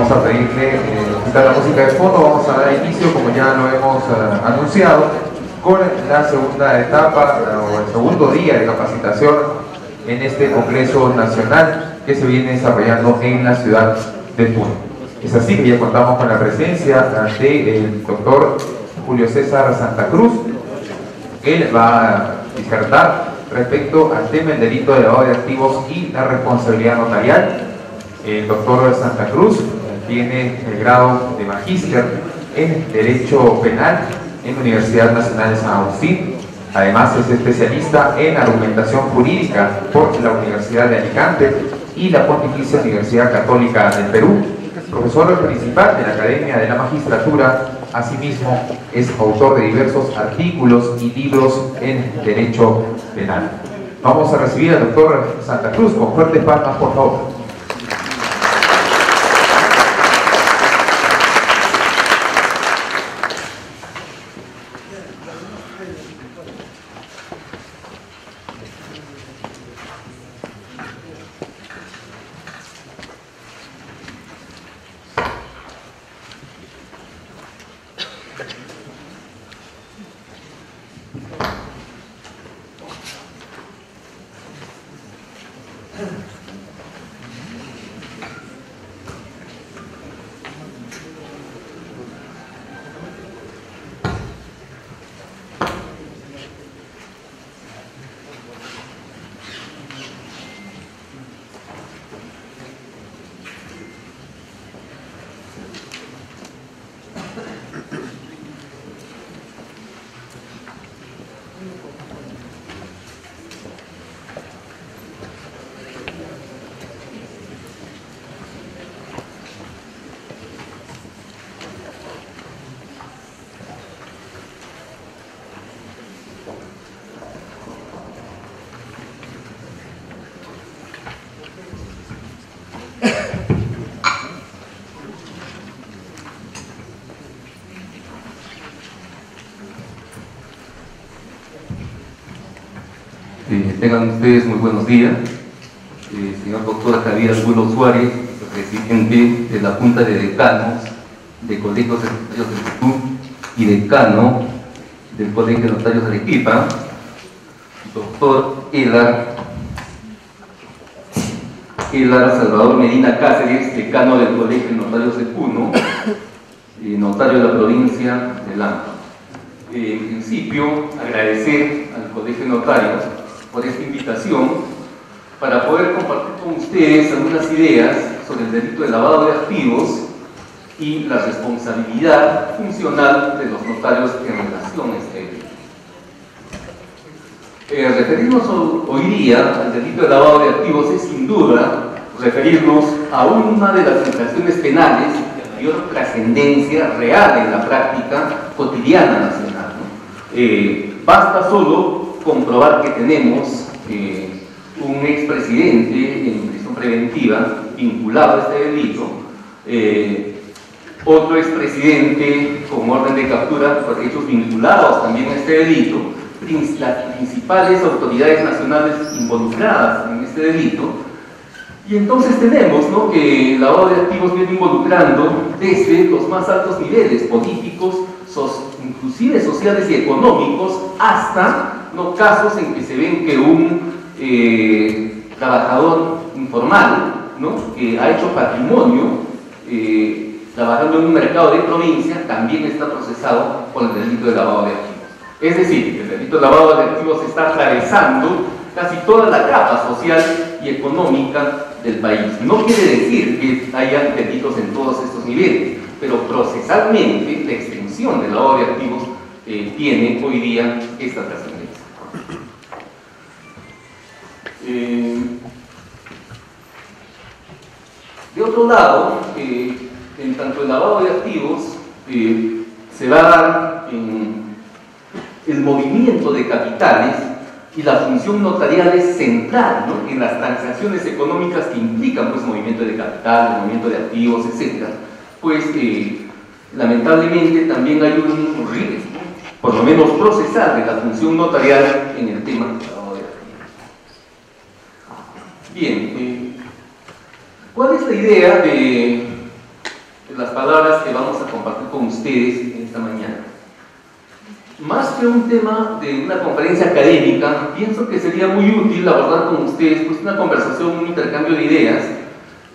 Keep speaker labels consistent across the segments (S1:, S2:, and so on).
S1: vamos a pedirle quitar la música de fondo. Vamos a dar inicio, como ya lo hemos anunciado, con la segunda etapa o el segundo día de capacitación en este Congreso Nacional que se viene desarrollando en la ciudad de Puno. Es así que ya contamos con la presencia del doctor Julio César Santa Cruz. Él va a disertar respecto al tema del delito de lavado de activos y la responsabilidad notarial. El doctor Santa Cruz tiene el grado de magíster en Derecho Penal en la Universidad Nacional de San Agustín. Además es especialista en argumentación jurídica por la Universidad de Alicante y la Pontificia Universidad Católica del Perú. Profesor principal de la Academia de la Magistratura. Asimismo, es autor de diversos artículos y libros en Derecho Penal. Vamos a recibir al doctor Santa Cruz con fuertes palmas, por favor.
S2: Tengan ustedes muy buenos días. Señor doctor Javier Angulo Suárez, presidente de la Junta de Decanos de Colegios de Notarios del Perú y decano del Colegio de Notarios de Arequipa, doctor Elar Salvador Medina Cáceres, decano del Colegio de Notarios de Puno, notario de la provincia de Lima. En principio, agradecer al Colegio de Notarios por esta invitación para poder compartir con ustedes algunas ideas sobre el delito de lavado de activos y la responsabilidad funcional de los notarios en relación a este delito. Referirnos hoy día al delito de lavado de activos es sin duda referirnos a una de las infracciones penales de mayor trascendencia real en la práctica cotidiana nacional, ¿no? Basta solo comprobar que tenemos un expresidente en prisión preventiva vinculado a este delito, otro expresidente con orden de captura por hechos vinculados también a este delito, las principales autoridades nacionales involucradas en este delito, y entonces tenemos, ¿no?, que el lavado de activos viene involucrando desde los más altos niveles políticos, inclusive sociales y económicos, hasta casos en que se ven que un trabajador informal, ¿no?, que ha hecho patrimonio trabajando en un mercado de provincia, también está procesado por el delito de lavado de activos. Es decir, el delito de lavado de activos está atravesando casi toda la capa social y económica del país. No quiere decir que haya delitos en todos estos niveles, pero procesalmente la extensión del lavado de activos tiene hoy día esta trascendencia. De otro lado, en tanto el lavado de activos se va a dar en el movimiento de capitales, y la función notarial es central, ¿no?, en las transacciones económicas que implican, pues, movimiento de capital, movimiento de activos, etc. Pues lamentablemente también hay un riesgo, por lo menos procesal, de la función notarial en el tema del lavado de activos. Bien, ¿cuál es la idea las palabras que vamos a compartir con ustedes en esta mañana. Más que un tema de una conferencia académica, pienso que sería muy útil abordar con ustedes pues, una conversación, un intercambio de ideas,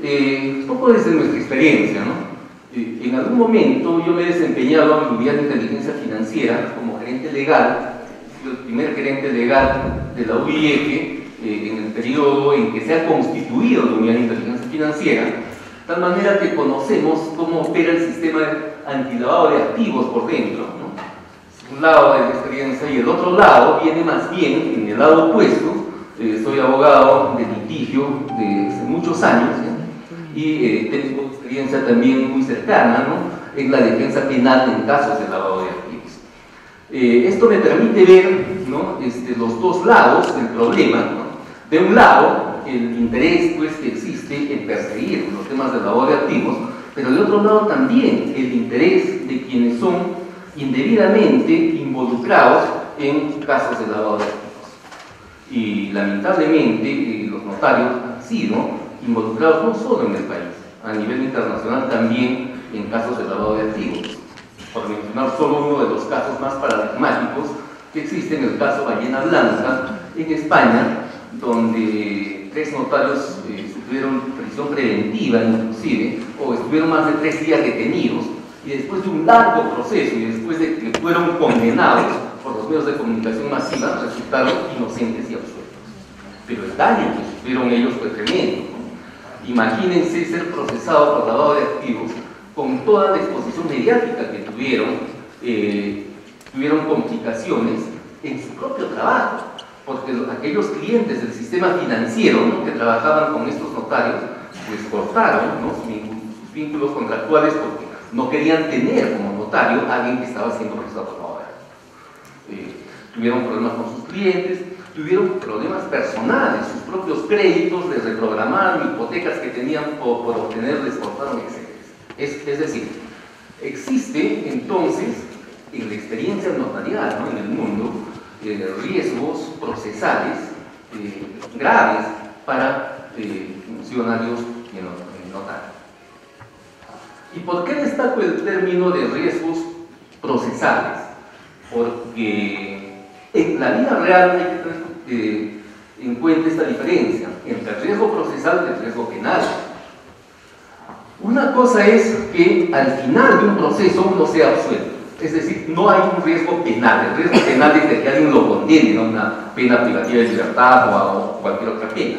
S2: un poco desde nuestra experiencia, ¿no? En algún momento yo me he desempeñado en la unidad de inteligencia financiera como gerente legal, el primer gerente legal de la UIF en el periodo en que se ha constituido la unidad de inteligencia financiera, de tal manera que conocemos cómo opera el sistema antilavado de activos por dentro, ¿no? Un lado de la experiencia y el otro lado viene más bien en el lado opuesto. Soy abogado de litigio de muchos años, ¿no? Y tengo experiencia también muy cercana, ¿no?, en la defensa penal en casos de lavado de activos. Esto me permite ver, ¿no?, los dos lados del problema, ¿no? De un lado, el interés pues, que existe en perseguir los temas del lavado de activos, pero de otro lado también el interés de quienes son indebidamente involucrados en casos de lavado de activos. Y lamentablemente los notarios han sido involucrados no solo en el país, a nivel internacional también en casos de lavado de activos. Por mencionar solo uno de los casos más paradigmáticos que existe, en el caso Ballena Blanca, en España, donde 3 notarios sufrieron prisión preventiva inclusive, o estuvieron más de 3 días detenidos, y después de un largo proceso y después de que fueron condenados por los medios de comunicación masiva, resultaron inocentes y absueltos. Pero el daño que sufrieron ellos fue tremendo, ¿no? Imagínense ser procesado por lavado de activos con toda la exposición mediática que tuvieron complicaciones en su propio trabajo, porque aquellos clientes del sistema financiero, ¿no?, que trabajaban con estos notarios, pues cortaron, ¿no?, sus vínculos contractuales porque no querían tener como notario a alguien que estaba siendo procesado por lavado de activos. Tuvieron problemas con sus clientes, tuvieron problemas personales, sus propios créditos les reprogramaron, hipotecas que tenían por obtener les cortaron, etc. Es decir, existe entonces en la experiencia notarial, ¿no?, en el mundo, riesgos procesales graves para funcionarios y notarios. ¿Y por qué destaco el término de riesgos procesales? Porque en la vida real hay que tener en cuenta esta diferencia entre el riesgo procesal y el riesgo penal. Una cosa es que al final de un proceso uno sea absuelto, es decir, no hay un riesgo penal. El riesgo penal es de que alguien lo condene, ¿no?, una pena privativa de libertad o cualquier otra pena.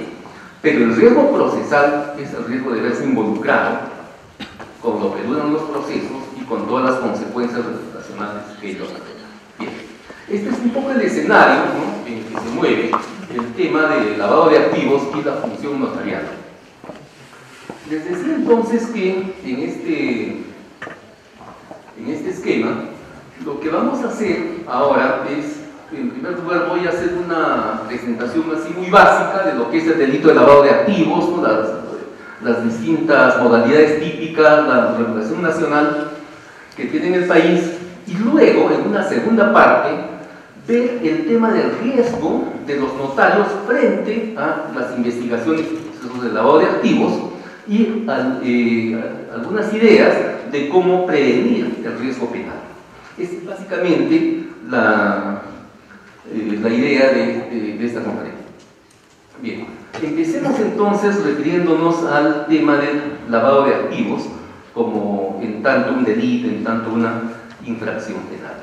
S2: Pero el riesgo procesal es el riesgo de verse involucrado con lo que duran los procesos y con todas las consecuencias reputacionales que ellos tienen. Bien, este es un poco el escenario, ¿no?, en que se mueve el tema del lavado de activos y la función notarial. Les decía entonces que en este esquema lo que vamos a hacer ahora es, en primer lugar voy a hacer una presentación así muy básica de lo que es el delito de lavado de activos, ¿no?, las distintas modalidades típicas, la regulación nacional que tiene el país, y luego en una segunda parte ver el tema del riesgo de los notarios frente a las investigaciones y procesos de lavado de activos y algunas ideas de cómo prevenir el riesgo penal. Es básicamente la idea de esta conferencia. Bien, empecemos entonces refiriéndonos al tema del lavado de activos como en tanto un delito, en tanto una infracción penal.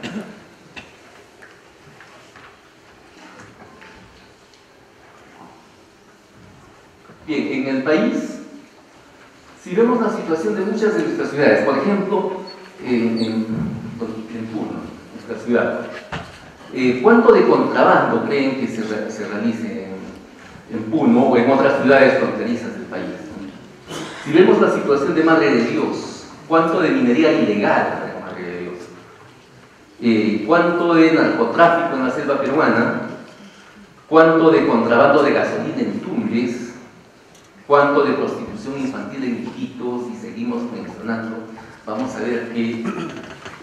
S2: Bien, en el país, si vemos la situación de muchas de nuestras ciudades, por ejemplo, en Puno, nuestra ciudad, ¿cuánto de contrabando creen que se realice en Puno o en otras ciudades fronterizas del país? Si vemos la situación de Madre de Dios, ¿cuánto de minería ilegal en Madre de Dios? ¿Cuánto de narcotráfico en la selva peruana? ¿Cuánto de contrabando de gasolina en Tumbes? ¿Cuánto de prostitución infantil en Iquitos? Y seguimos mencionando, vamos a ver que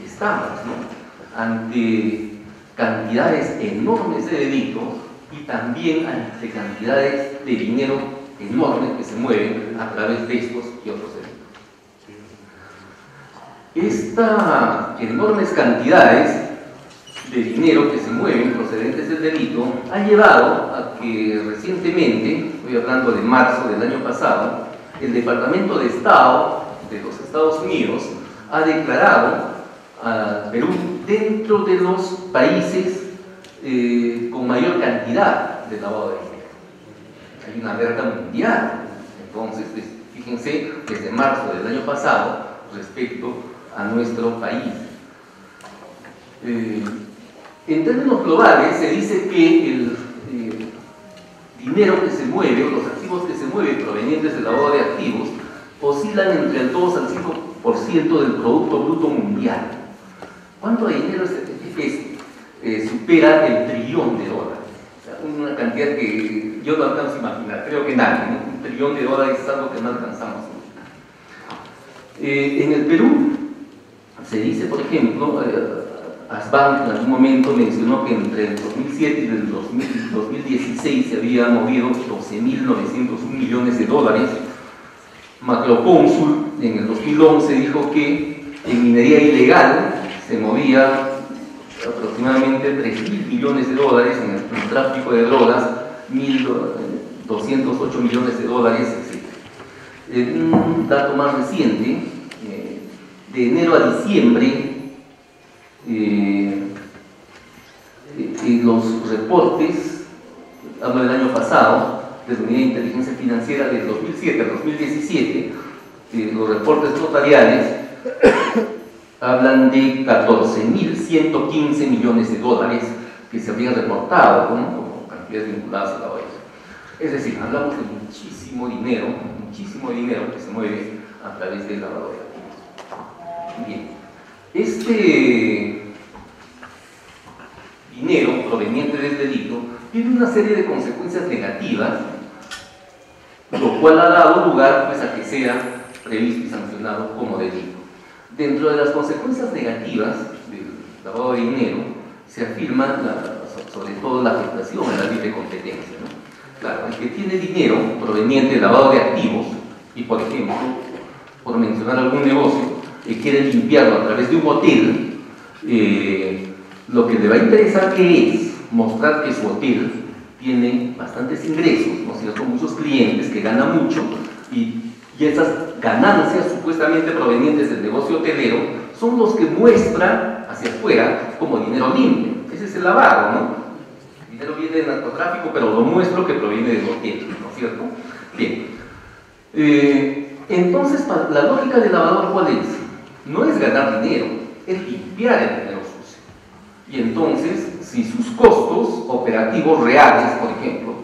S2: estamos, ¿no?, ante cantidades enormes de delitos y también ante cantidades de dinero enormes que se mueven a través de estos y otros delitos. Estas enormes cantidades de dinero que se mueven procedentes del delito ha llevado a que recientemente, estoy hablando de marzo del año pasado, el Departamento de Estado de los Estados Unidos ha declarado a Perú dentro de los países con mayor cantidad de lavado de dinero. Hay una alerta mundial. Entonces, fíjense, desde marzo del año pasado, respecto a nuestro país. En términos globales, se dice que el dinero que se mueve, o los activos que se mueven provenientes del lavado de activos, oscilan entre el 2 al 5% del Producto Bruto Mundial. ¿Cuánto dinero supera el trillón de dólares? O sea, una cantidad que yo no alcanzo a imaginar, creo que nadie, ¿no? Un trillón de dólares es algo que no alcanzamos. En el Perú se dice, por ejemplo, Asbank en algún momento mencionó que entre el 2007 y el 2016 se había movido 12.901 millones de dólares. Macrocónsul en el 2011 dijo que en minería ilegal se movía aproximadamente 3.000 millones de dólares, en el tráfico de drogas 1.208 millones de dólares, etc. Un dato más reciente, de enero a diciembre, los reportes, hablo del año pasado, de la Unidad de Inteligencia Financiera del 2007 al 2017, los reportes notariales hablan de 14.115 millones de dólares que se habían reportado, ¿no?, como cantidades vinculadas a la OEA. Es decir, hablamos de muchísimo dinero que se mueve a través del lavado de activos. Bien, este dinero proveniente del delito tiene una serie de consecuencias negativas, lo cual ha dado lugar, pues, a que sea previsto y sancionado como delito. Dentro de las consecuencias negativas del lavado de dinero se afirma sobre todo la afectación a la libre competencia, ¿no? Claro, el que tiene dinero proveniente del lavado de activos y, por ejemplo, por mencionar algún negocio, quiere limpiarlo a través de un hotel, lo que le va a interesar que es mostrar que su hotel tiene bastantes ingresos, ¿no es cierto?, muchos clientes, que ganan mucho, y esas ganancias supuestamente provenientes del negocio hotelero son los que muestra hacia afuera como dinero limpio. Ese es el lavado, ¿no? El dinero viene del narcotráfico, pero lo muestro que proviene del hotel, ¿no es cierto? Bien. Entonces, la lógica del lavador, ¿cuál es? No es ganar dinero, es limpiar el dinero sucio. Y entonces, si sus costos operativos reales, por ejemplo,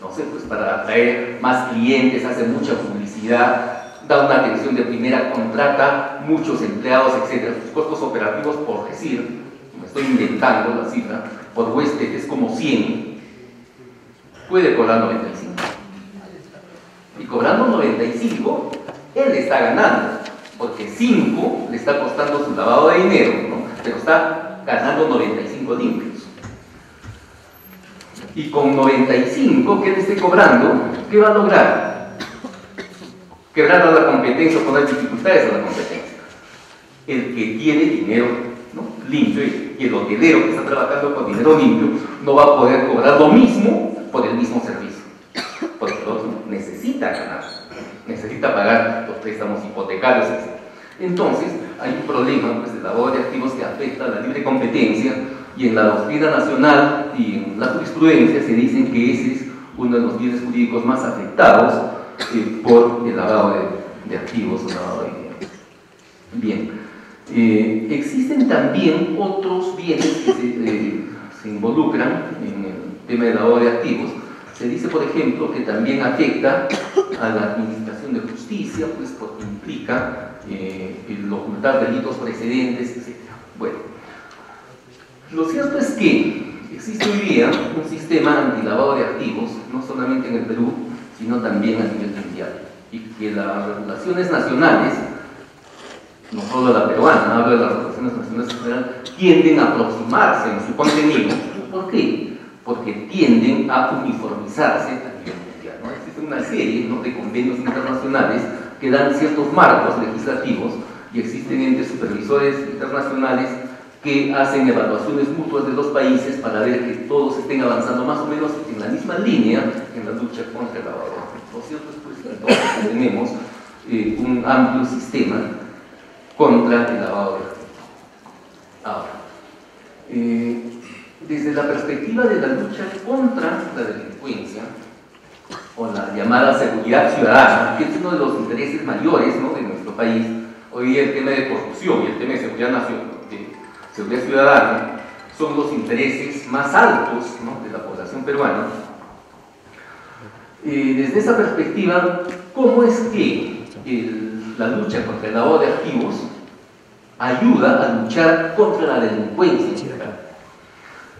S2: no sé, pues para atraer más clientes, hace mucha publicidad, da una atención de primera, contrata muchos empleados, etc. Sus costos operativos, por decir, me estoy inventando la cifra, por huésped es como 100, puede cobrar 95. Y cobrando 95, él está ganando, porque 5 le está costando su lavado de dinero, ¿no?, pero está ganando 95 limpios. Y con 95 que él esté cobrando, ¿qué va a lograr? Quebrar a la competencia o poner dificultades a la competencia. El que tiene dinero, ¿no?, limpio, y el hotelero que está trabajando con dinero limpio no va a poder cobrar lo mismo por el mismo servicio, porque el otro necesita ganar, necesita pagar los préstamos hipotecarios, etc. Entonces, hay un problema, pues, de lavado de activos que afecta a la libre competencia, y en la doctrina nacional y en la jurisprudencia se dicen que ese es uno de los bienes jurídicos más afectados por el lavado de activos o lavado de dinero. Bien, existen también otros bienes que se involucran en el tema del lavado de activos. Se dice, por ejemplo, que también afecta a la administración de justicia, pues porque implica el ocultar delitos precedentes, etc. Bueno, lo cierto es que existe hoy día un sistema antilavado de activos, no solamente en el Perú, sino también a nivel mundial, y que las regulaciones nacionales, no solo la peruana, hablo de las regulaciones nacionales en general, tienden a aproximarse en su contenido. ¿Por qué? Porque tienden a uniformizarse a nivel mundial, ¿no? Existe una serie, ¿no?, de convenios internacionales que dan ciertos marcos legislativos y existen entes supervisores internacionales que hacen evaluaciones mutuas de los países para ver que todos estén avanzando más o menos en la misma línea en la lucha contra el lavado de activos. Lo cierto es pues, entonces tenemos un amplio sistema contra el lavado de activos. Ahora, desde la perspectiva de la lucha contra la delincuencia, o la llamada seguridad ciudadana, que es uno de los intereses mayores, ¿no?, de nuestro país, hoy el tema de corrupción y el tema de seguridad nacional, seguridad ciudadana, son los intereses más altos, ¿no?, de la población peruana. Desde esa perspectiva, ¿cómo es que la lucha contra el lavado de activos ayuda a luchar contra la delincuencia?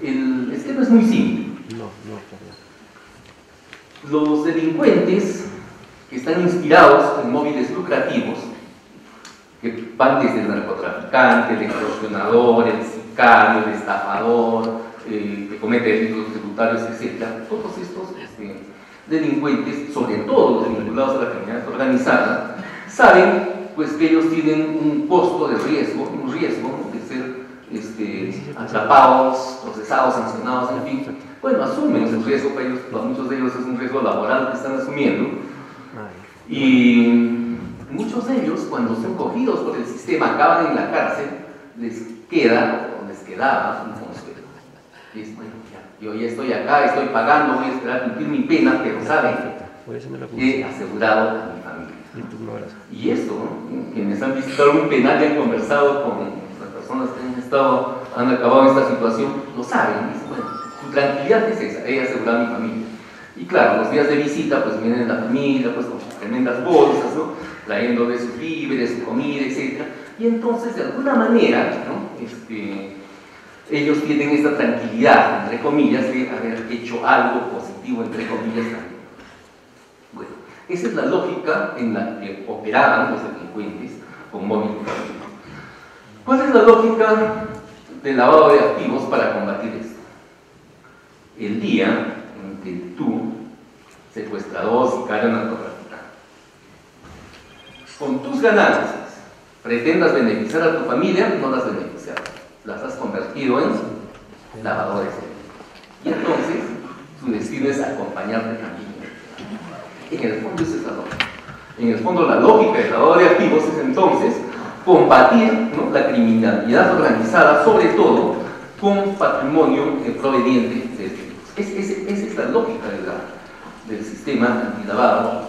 S2: El esquema es muy simple. Los delincuentes que están inspirados en móviles lucrativos, que van desde el narcotraficante, el extorsionador, el sicario, el estafador, que comete delitos tributarios, etc. Todos estos delincuentes, sobre todo los vinculados a la criminalidad organizada, saben pues que ellos tienen un costo de riesgo, un riesgo, ¿no?, de ser atrapados, procesados, sancionados, en fin. Bueno, asumen ese riesgo, para ellos, para muchos de ellos es un riesgo laboral que están asumiendo, y muchos de ellos, cuando son cogidos por el sistema, acaban en la cárcel, les queda, o les quedaba, un consuelo. Y es, bueno, ya, yo ya estoy acá, estoy pagando, voy a esperar cumplir mi pena, pero saben, he asegurado a mi familia. Y esto, ¿no?, quienes han visitado un penal y han conversado con las personas que han acabado en esta situación, lo saben. Dicen, bueno, su tranquilidad es esa, he asegurado a mi familia. Y claro, los días de visita, pues vienen la familia, pues con sus tremendas bolsas, ¿no?, trayendo de sus víveres, su comida, etc. Y entonces, de alguna manera, ¿no?, ellos tienen esta tranquilidad, entre comillas, de haber hecho algo positivo, entre comillas, también. Bueno, esa es la lógica en la que operaban los delincuentes con móvil lucrativo. ¿Cuál es la lógica del lavado de activos para combatir esto? El día en que tú, secuestrador, sicario, narcotraficante, con tus ganancias pretendas beneficiar a tu familia, no las beneficias, las has convertido en lavadores. Y entonces su destino es acompañarte también. En el fondo esa es la lógica. En el fondo la lógica del lavado de activos es entonces combatir, ¿no?, la criminalidad organizada, sobre todo con patrimonio proveniente de delitos. Esa es la lógica del sistema antilavado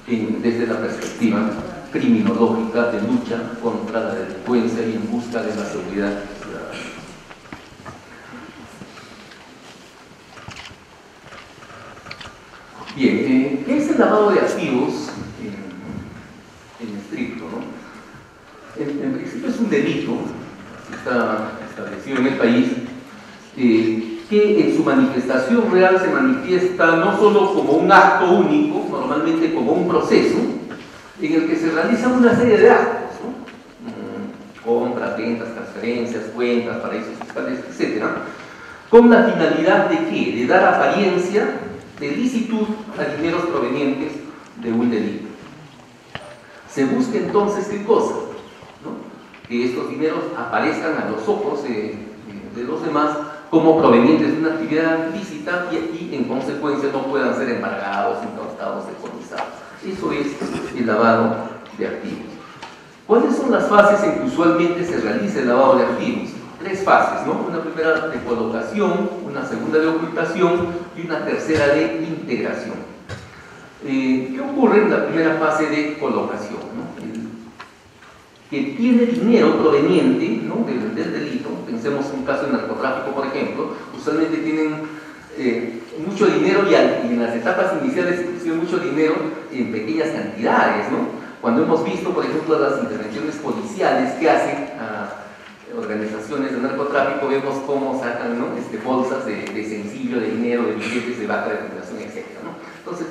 S2: desde la perspectiva criminológica de lucha contra la delincuencia y en busca de la seguridad ciudadana. Bien, ¿qué es el lavado de activos en estricto, ¿no? En principio es un delito que está establecido en el país, que en su manifestación real se manifiesta no solo como un acto único, normalmente como un proceso, en el que se realizan una serie de actos, ¿no?, compras, ventas, transferencias, cuentas, paraísos fiscales, etc., con la finalidad de ¿qué? De dar apariencia de licitud a dineros provenientes de un delito. Se busca entonces ¿qué cosa? ¿No? Que estos dineros aparezcan a los ojos de los demás como provenientes de una actividad lícita y en consecuencia no puedan ser embargados, incautados, decomisados. Eso es el lavado de activos. ¿Cuáles son las fases en que usualmente se realiza el lavado de activos? Tres fases, ¿no? Una primera de colocación, una segunda de ocultación y una tercera de integración. ¿Qué ocurre en la primera fase de colocación, ¿no? Que tiene dinero proveniente, ¿no?, del delito. Pensemos en un caso de narcotráfico, por ejemplo. Usualmente tienen mucho dinero y en las etapas iniciales inclusive mucho dinero en pequeñas cantidades, ¿no? Cuando hemos visto, por ejemplo, las intervenciones policiales que hacen a organizaciones de narcotráfico, vemos cómo sacan, ¿no?, bolsas de sencillo, de dinero, de billetes de baja denominación, etc., ¿no? Entonces,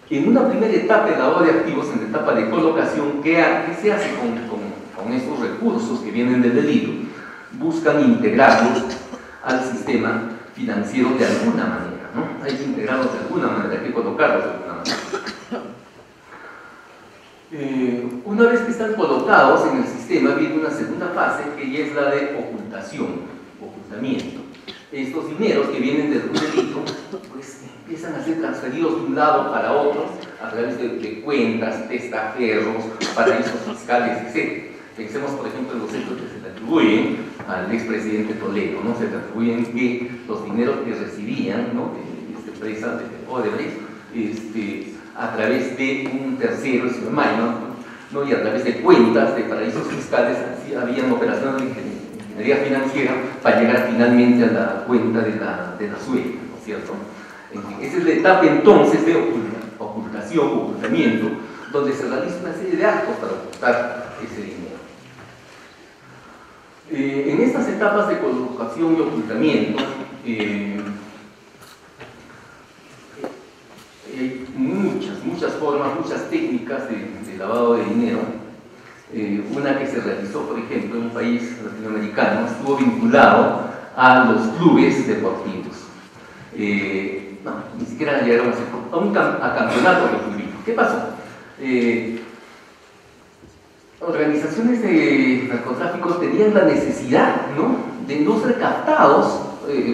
S2: en una primera etapa de lavado de activos, en la etapa de colocación, ¿qué se hace con estos recursos que vienen del delito? Buscan integrarlos al sistema financiero de alguna manera, ¿no? Hay que integrarlos de alguna manera, hay que colocarlos de alguna manera. Una vez que están colocados en el sistema, viene una segunda fase que ya es la de ocultamiento. Estos dineros que vienen del delito, pues empiezan a ser transferidos de un lado para otro a través de cuentas, testaferros, paraísos fiscales, etc. Pensemos, por ejemplo, en los hechos que se le atribuyen al expresidente Toledo, ¿no? Se le atribuyen que los dineros que recibían, ¿no?, de esta empresa de Odebrecht, a través de un tercero, el señor Maynard, ¿no?, y a través de cuentas de paraísos fiscales, así habían operaciones de ingeniería financiera para llegar finalmente a la cuenta de la suegra, ¿no es cierto? En fin, esa es la etapa entonces de ocultamiento, donde se realiza una serie de actos para ocultar ese dinero. En estas etapas de colocación y ocultamiento, hay muchas formas, muchas técnicas de lavado de dinero. Una que se realizó, por ejemplo, en un país latinoamericano, estuvo vinculado a los clubes deportivos. No, ni siquiera llegaron a campeonato de fútbol. ¿Qué pasó? Organizaciones de narcotráfico tenían la necesidad, ¿no?, de no ser captados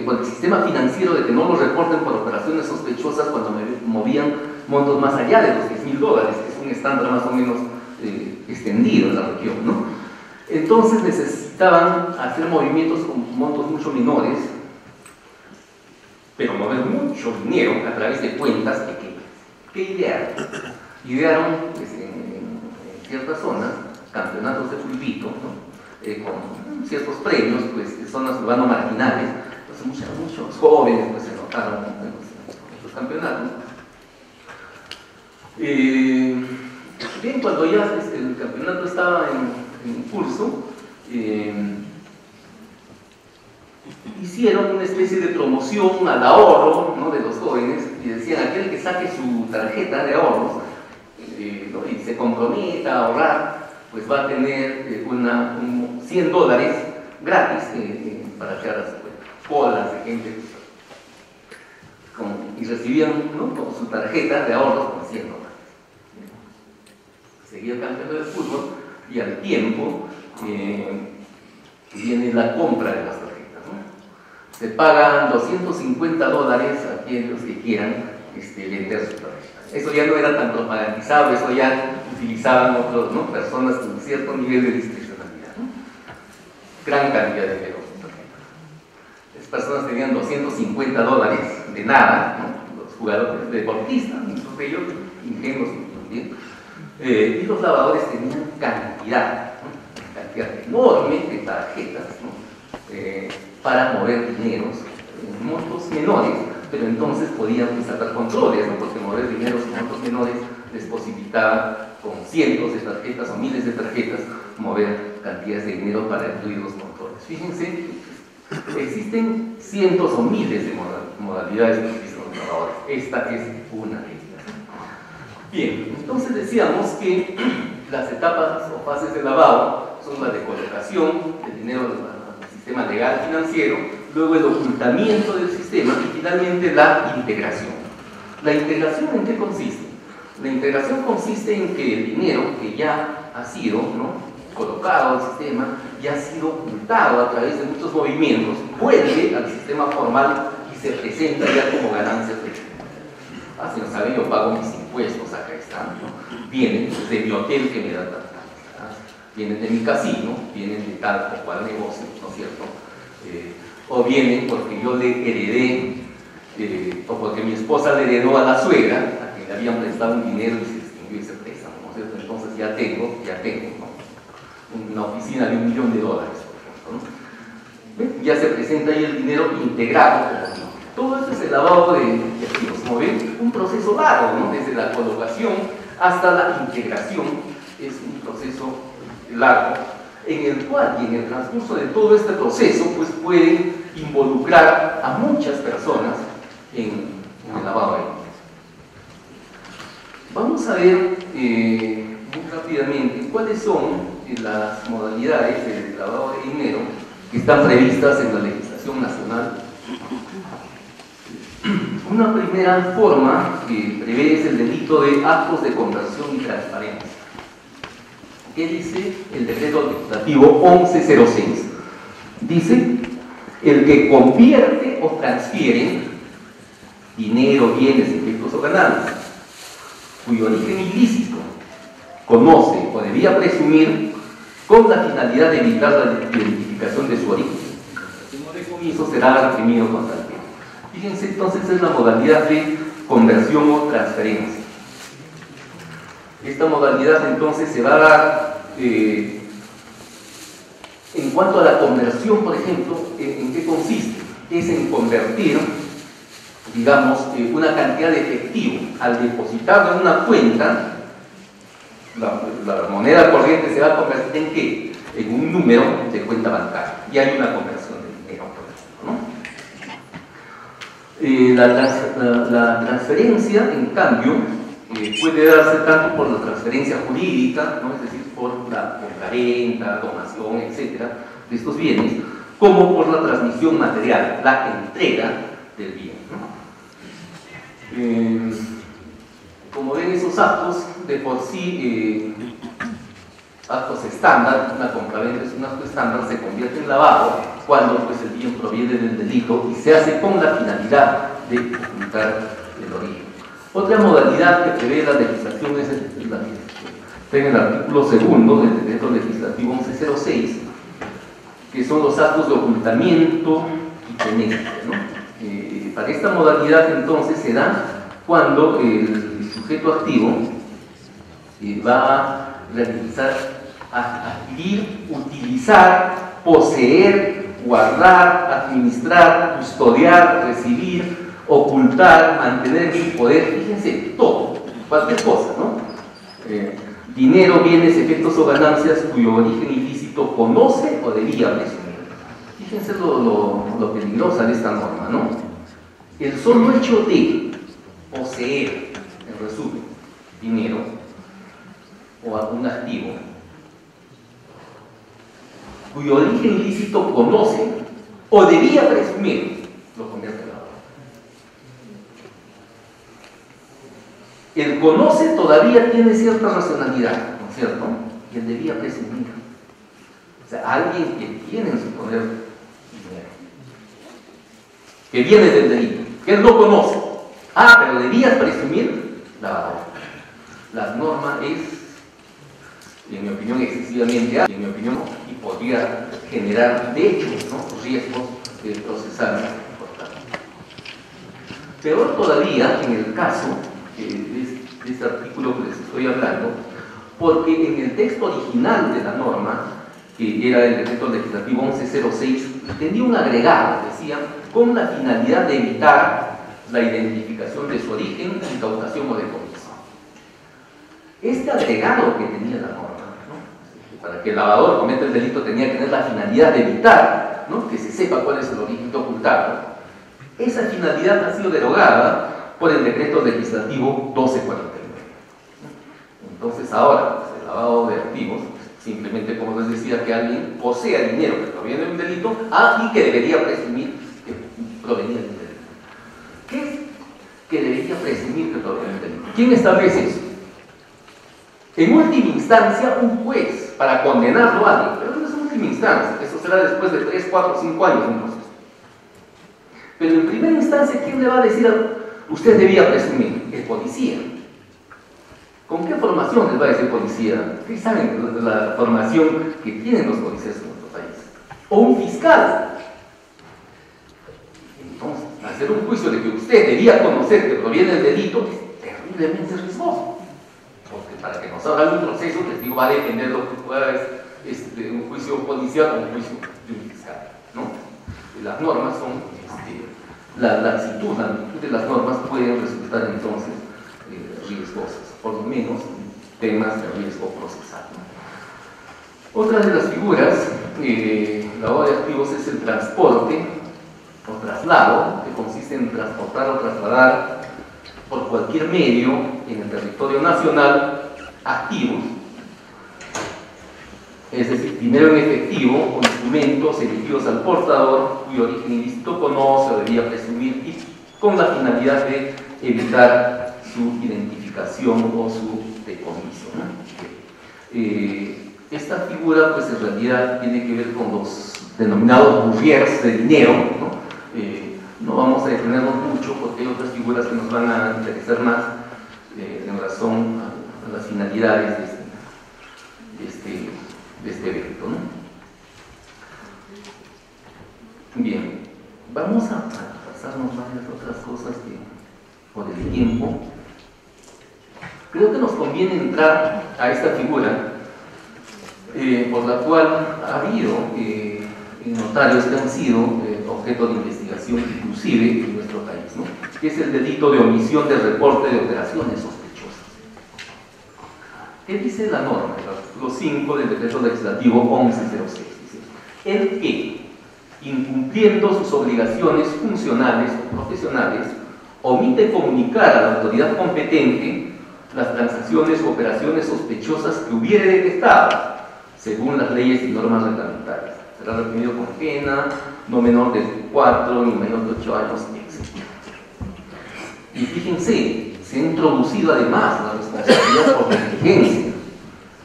S2: por el sistema financiero, de que no los reporten por operaciones sospechosas cuando movían montos más allá de los $10.000, que es un estándar más o menos extendido en la región, ¿no? Entonces necesitaban hacer movimientos con montos mucho menores, pero mover mucho dinero a través de cuentas pequeñas. ¿Qué idearon? Idearon, pues, en ciertas zonas, campeonatos de fulbito, ¿no?, con ciertos premios, pues, de zonas urbano-marginales. Entonces muchos jóvenes, pues, se notaron en los campeonatos. Bien, cuando ya el campeonato estaba en curso, hicieron una especie de promoción al ahorro, ¿no?, de los jóvenes, y decían: aquel que saque su tarjeta de ahorros, ¿no?, y se comprometa a ahorrar, pues va a tener $100 gratis para echar a su cuenta. Colas de gente, y recibían, ¿no?, con su tarjeta de ahorros con $100. Seguía el campeonato de fútbol, y al tiempo viene la compra de las tarjetas, ¿no? Se pagan $250 a aquellos que quieran vender su tarjeta. Eso ya no era tan propagandizado, eso ya utilizaban otros, ¿no?, personas con cierto nivel de discrecionalidad, ¿no? Gran cantidad de dinero. Las personas tenían $250 de nada, ¿no?, los jugadores deportistas, muchos de ellos ingenuos también. Y los lavadores tenían cantidad enorme de tarjetas, ¿no?, para mover dineros en montos menores, pero entonces podían sacar controles, ¿no?, porque mover dineros en montos menores les posibilitaba, con cientos de tarjetas o miles de tarjetas, mover cantidades de dinero para incluir los controles. Fíjense, existen cientos o miles de modalidades que utilizan los lavadores. Esta es una de ellas. Bien, entonces decíamos que las etapas o fases de lavado son la de colocación del dinero al sistema legal financiero, luego el ocultamiento del sistema y finalmente la integración. ¿La integración en qué consiste? La integración consiste en que el dinero que ya ha sido, ¿no?, colocado al sistema, ya ha sido ocultado a través de muchos movimientos, vuelve al sistema formal y se presenta ya como ganancia efectiva. Si no saben, yo pago mis impuestos, acá están, ¿no? Vienen de mi hotel que me da tanto, vienen de mi casino, vienen de tal o cual negocio, ¿no es cierto? O vienen porque yo le heredé, o porque mi esposa le heredó a la suegra, a quien le habían prestado un dinero y se extinguió ese préstamo, ¿no es cierto? Entonces ya tengo, ¿no?, una oficina de $1 millón, por ejemplo, ¿no? Ya se presenta ahí el dinero integrado como no. Todo esto es el lavado de activos, como ven, un proceso largo, ¿no?, desde la colocación hasta la integración, es un proceso largo, en el cual y en el transcurso de todo este proceso, pues pueden involucrar a muchas personas en el lavado de dinero. Vamos a ver muy rápidamente cuáles son las modalidades de lavado de dinero que están previstas en la legislación nacional. Una primera forma que prevé es el delito de actos de conversión y transparencia. ¿Qué dice el decreto legislativo 1106? Dice: el que convierte o transfiere dinero, bienes, efectos o ganancias, cuyo origen ilícito conoce o debía presumir con la finalidad de evitar la identificación de su origen, el decomiso será reprimido contra el bien. Fíjense, entonces es la modalidad de conversión o transferencia. Esta modalidad entonces se va a dar en cuanto a la conversión, por ejemplo. ¿En qué consiste? Es en convertir, digamos, una cantidad de efectivo. Al depositarlo en una cuenta, la moneda corriente se va a convertir ¿en qué? En un número de cuenta bancaria. Y hay una conversión de dinero, por ejemplo, ¿no? La transferencia, en cambio, puede darse tanto por la transferencia jurídica, ¿no? Es decir, por la compraventa, donación, etcétera, de estos bienes, como por la transmisión material, la entrega del bien, ¿no? Como ven, esos actos de por sí, actos estándar, una compraventa es un acto estándar, se convierte en lavado cuando pues, el bien proviene del delito y se hace con la finalidad de ocultar el origen. Otra modalidad que prevé la legislación es está en el artículo 2 del decreto legislativo 1106, que son los actos de ocultamiento y tenencia, ¿no? Para esta modalidad entonces se da cuando el sujeto activo va a realizar, adquirir, utilizar, poseer, guardar, administrar, custodiar, recibir, ocultar, mantener en su poder, fíjense, todo, cualquier cosa, ¿no? Dinero, bienes, efectos o ganancias cuyo origen ilícito conoce o debía presumir. Fíjense lo peligrosa de esta norma, ¿no? El solo hecho de poseer, en resumen, dinero o un activo cuyo origen ilícito conoce o debía presumir, lo convierte en lavado. El conoce todavía tiene cierta racionalidad, ¿no es cierto? Y el debía presumir. O sea, alguien que tiene en su poder dinero, que viene del delito, que él no conoce. Ah, pero debías presumir lavado. La norma es, en mi opinión, excesivamente alta, en mi opinión, y podría generar, de hecho, ¿no?, riesgos procesales importantes. Peor todavía en el caso de este artículo que les estoy hablando, porque en el texto original de la norma, que era el decreto legislativo 1106, tenía un agregado, decía, con la finalidad de evitar la identificación de su origen, incautación o decomiso. Este agregado que tenía la norma, ¿no?, para que el lavador cometa el delito tenía que tener la finalidad de evitar, ¿no?, que se sepa cuál es el origen de ocultarlo. Esa finalidad ha sido derogada por el decreto legislativo 1249. Entonces ahora, el lavado de activos, simplemente, como les decía, que alguien posea dinero que proviene de un delito y que debería presumir que provenía de un delito. ¿Qué es que debería presumir que proviene de un delito? ¿Quién establece eso? En última instancia, un juez, para condenarlo a alguien, pero no es última instancia, eso será después de 3, 4, 5 años un proceso. Pero en primera instancia, ¿quién le va a decir a usted debía presumir? El policía. ¿Con qué formación les va a decir policía? ¿Qué saben de la formación que tienen los policías en nuestro país? O un fiscal. Entonces, hacer un juicio de que usted debía conocer que proviene del delito es terriblemente riesgoso. Porque para que nos haga un proceso, les digo, va a depender lo que pueda ser un juicio policial o un juicio de un fiscal, ¿no? Las normas son, la latitud de las normas pueden resultar entonces riesgosas, por lo menos temas de riesgo procesal, ¿no? Otra de las figuras, lavado de activos, es el transporte o traslado, que consiste en transportar o trasladar por cualquier medio en el territorio nacional activos, es decir, dinero en efectivo o instrumentos emitidos al portador cuyo origen ilícito conoce o debía presumir, y con la finalidad de evitar su identificación o su decomiso, ¿no? Esta figura, pues en realidad tiene que ver con los denominados bourriers de dinero, ¿no? No vamos a detenernos mucho porque hay otras figuras que nos van a interesar más en razón a las finalidades de este evento, ¿no? Bien, vamos a pasarnos varias otras cosas que por el tiempo. Creo que nos conviene entrar a esta figura por la cual ha habido notarios que han sido objeto de investigación inclusive en nuestro país, ¿no? Que es el delito de omisión de reporte de operaciones sospechosas. ¿Qué dice la norma? El artículo 5 del decreto legislativo 1106. Dice: el que, incumpliendo sus obligaciones funcionales o profesionales, omite comunicar a la autoridad competente las transacciones o operaciones sospechosas que hubiere detectado, según las leyes y normas reglamentarias, será reprimido con pena no menor de 4 ni menor de 8 años, etc. Y fíjense, se ha introducido además la responsabilidad por negligencia.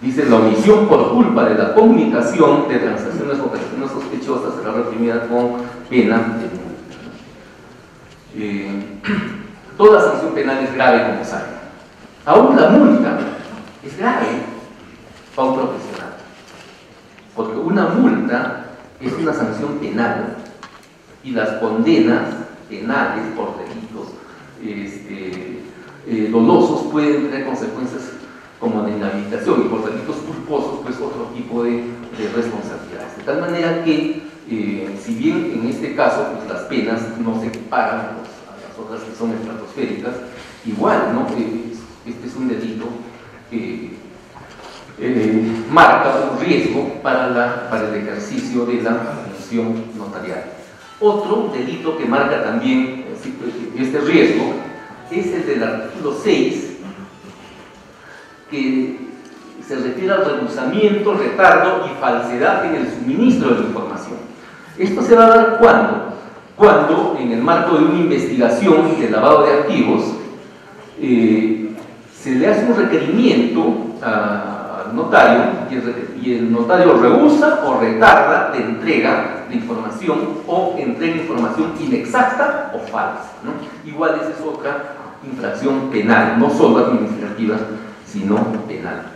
S2: Dice: la omisión por culpa de la comunicación de transacciones o operaciones sospechosas será reprimida con pena de multa. Toda sanción penal es grave, como saben. Aún la multa es grave para un profesional, porque una multa es una sanción penal y las condenas penales por delitos dolosos pueden tener consecuencias como de inhabilitación, y por delitos culposos pues otro tipo de responsabilidades, de tal manera que si bien en este caso pues las penas no se equiparan a las otras que son estratosféricas, igual, ¿no? Este es un delito que marca un riesgo para el ejercicio de la función notarial. Otro delito que marca también este riesgo es el del artículo 6, que se refiere al rehusamiento, retardo y falsedad en el suministro de la información. Esto se va a dar cuando en el marco de una investigación de lavado de activos se le hace un requerimiento al notario y el notario rehúsa o retarda la entrega de información o entrega información inexacta o falsa, ¿no? Igual esa es otra infracción penal, no solo administrativa, sino penal.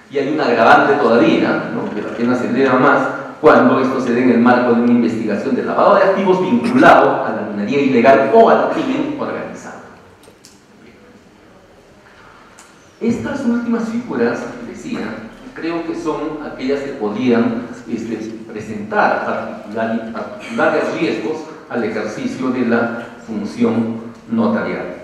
S2: Y hay un agravante todavía, ¿no? Que la pena se eleva más cuando esto se dé en el marco de una investigación de lavado de activos vinculado a la minería ilegal o al crimen organizado. Estas últimas figuras, decía, creo que son aquellas que podían presentar particulares riesgos al ejercicio de la función notarial.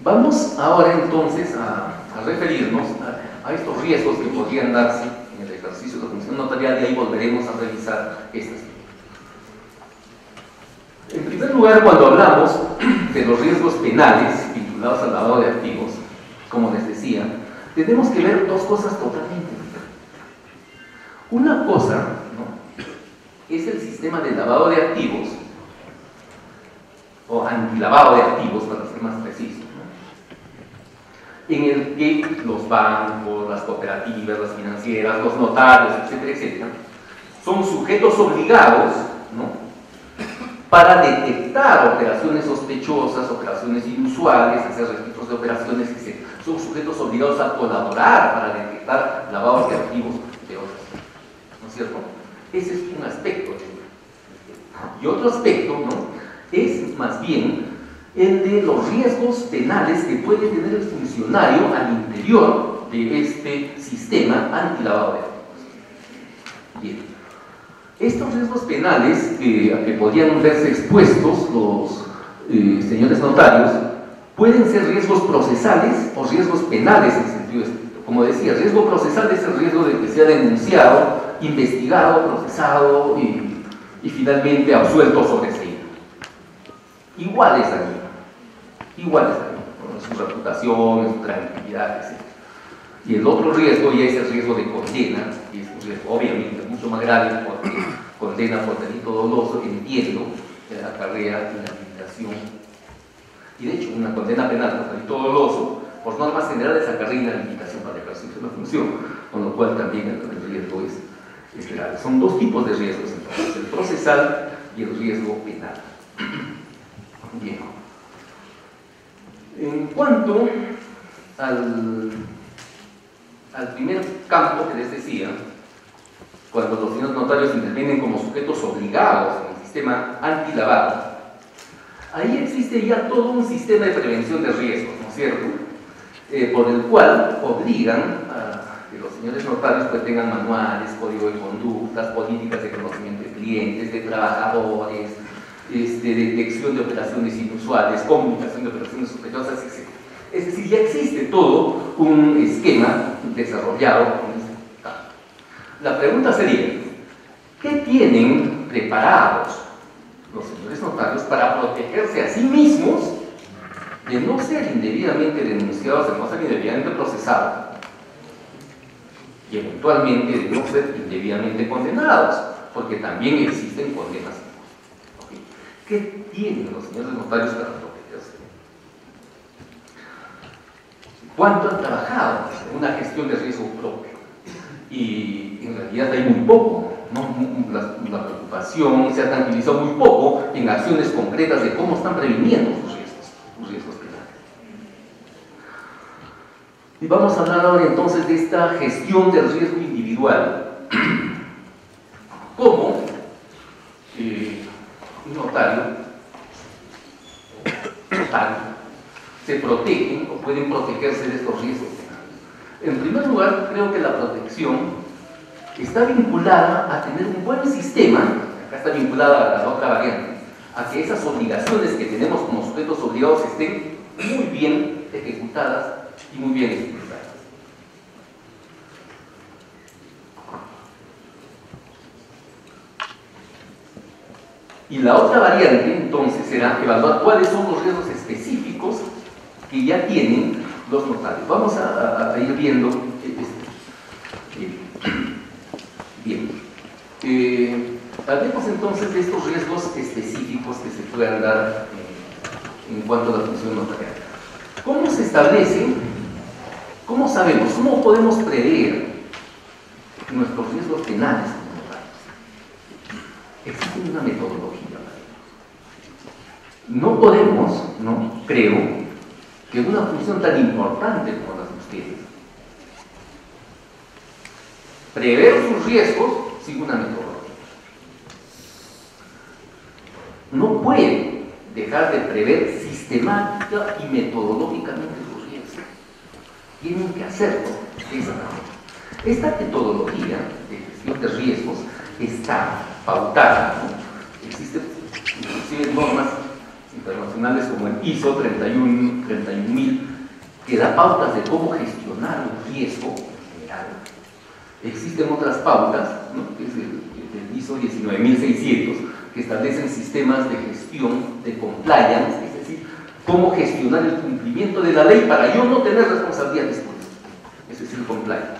S2: Vamos ahora entonces a referirnos a estos riesgos que podrían darse en el ejercicio de la función notarial, y ahí volveremos a revisar estas. En primer lugar, cuando hablamos de los riesgos penales vinculados al lavado de activos, como les decía, tenemos que ver dos cosas totalmente diferentes. Una cosa, ¿no?, es el sistema de lavado de activos, o antilavado de activos, para ser más preciso, ¿no?, en el que los bancos, las cooperativas, las financieras, los notarios, etcétera, etcétera, son sujetos obligados, ¿no?, para detectar operaciones sospechosas, operaciones inusuales, hacer registros de operaciones, que son sujetos obligados a colaborar para detectar lavados de activos de otras, ¿no es cierto? Ese es un aspecto. Y otro aspecto, ¿no?, es más bien el de los riesgos penales que puede tener el funcionario al interior de este sistema antilavado de activos. Bien. Estos riesgos penales a que podrían verse expuestos los señores notarios pueden ser riesgos procesales o riesgos penales en sentido estricto. Como decía, el riesgo procesal es el riesgo de que sea denunciado, investigado, procesado y finalmente absuelto o sobreseído. Igual es aquí, con su reputación, su tranquilidad, etc. Y el otro riesgo ya es el riesgo de condena, que es un riesgo obviamente mucho más grave, porque condena por delito doloso, entiendo, acarrea inhabilitación. Y de hecho, una condena penal por delito doloso por normas generales acarrea inhabilitación para ejercer la función, con lo cual también el riesgo es grave. Son dos tipos de riesgos entonces, el procesal y el riesgo penal. Bien. En cuanto al primer campo que les decía, cuando los señores notarios intervienen como sujetos obligados en el sistema antilavado, ahí existe ya todo un sistema de prevención de riesgos, ¿no es cierto? Por el cual obligan a que los señores notarios pues tengan manuales, código de conductas, políticas de conocimiento de clientes, de trabajadores, detección de operaciones inusuales, comunicación de operaciones sospechosas, etc. Es decir, ya existe todo un esquema desarrollado en este campo. La pregunta sería, ¿qué tienen preparados los señores notarios para protegerse a sí mismos de no ser indebidamente denunciados, de no ser indebidamente procesados y eventualmente de no ser indebidamente condenados? Porque también existen condenas. ¿Okay? ¿Qué tienen los señores notarios para protegerse? ¿Cuánto han trabajado en una gestión de riesgo propio? Y en realidad hay muy poco, ¿no? La preocupación se ha tangibilizado muy poco en acciones concretas de cómo están previniendo sus riesgos penales. Y vamos a hablar ahora entonces de esta gestión del riesgo individual. ¿Cómo un notario se protegen o pueden protegerse de estos riesgos penales? En primer lugar, creo que la protección está vinculada a tener un buen sistema, acá está vinculada a la otra variante, a que esas obligaciones que tenemos como sujetos obligados estén muy bien ejecutadas y muy bien explicadas. Y la otra variante, entonces, será evaluar cuáles son los riesgos específicos que ya tienen los notarios. Vamos a ir viendo bien. Hablemos entonces de estos riesgos específicos que se puedan dar en cuanto a la función notarial. ¿Cómo se establecen? ¿Cómo sabemos? ¿Cómo podemos prever nuestros riesgos penales como notarios? Existe una metodología. No podemos, no creo, que una función tan importante como la de ustedes, prever sus riesgos sin una metodología. No puede dejar de prever sistemática y metodológicamente sus riesgos. Tienen que hacerlo de esa manera. Esta metodología de gestión de riesgos está pautada, ¿no? Existen inclusive normas internacionales como el ISO 31000 que da pautas de cómo gestionar un riesgo en general. Existen otras pautas, ¿no? Que es el ISO 19600, que establecen sistemas de gestión de compliance, es decir, cómo gestionar el cumplimiento de la ley para yo no tener responsabilidad después, es decir, compliance.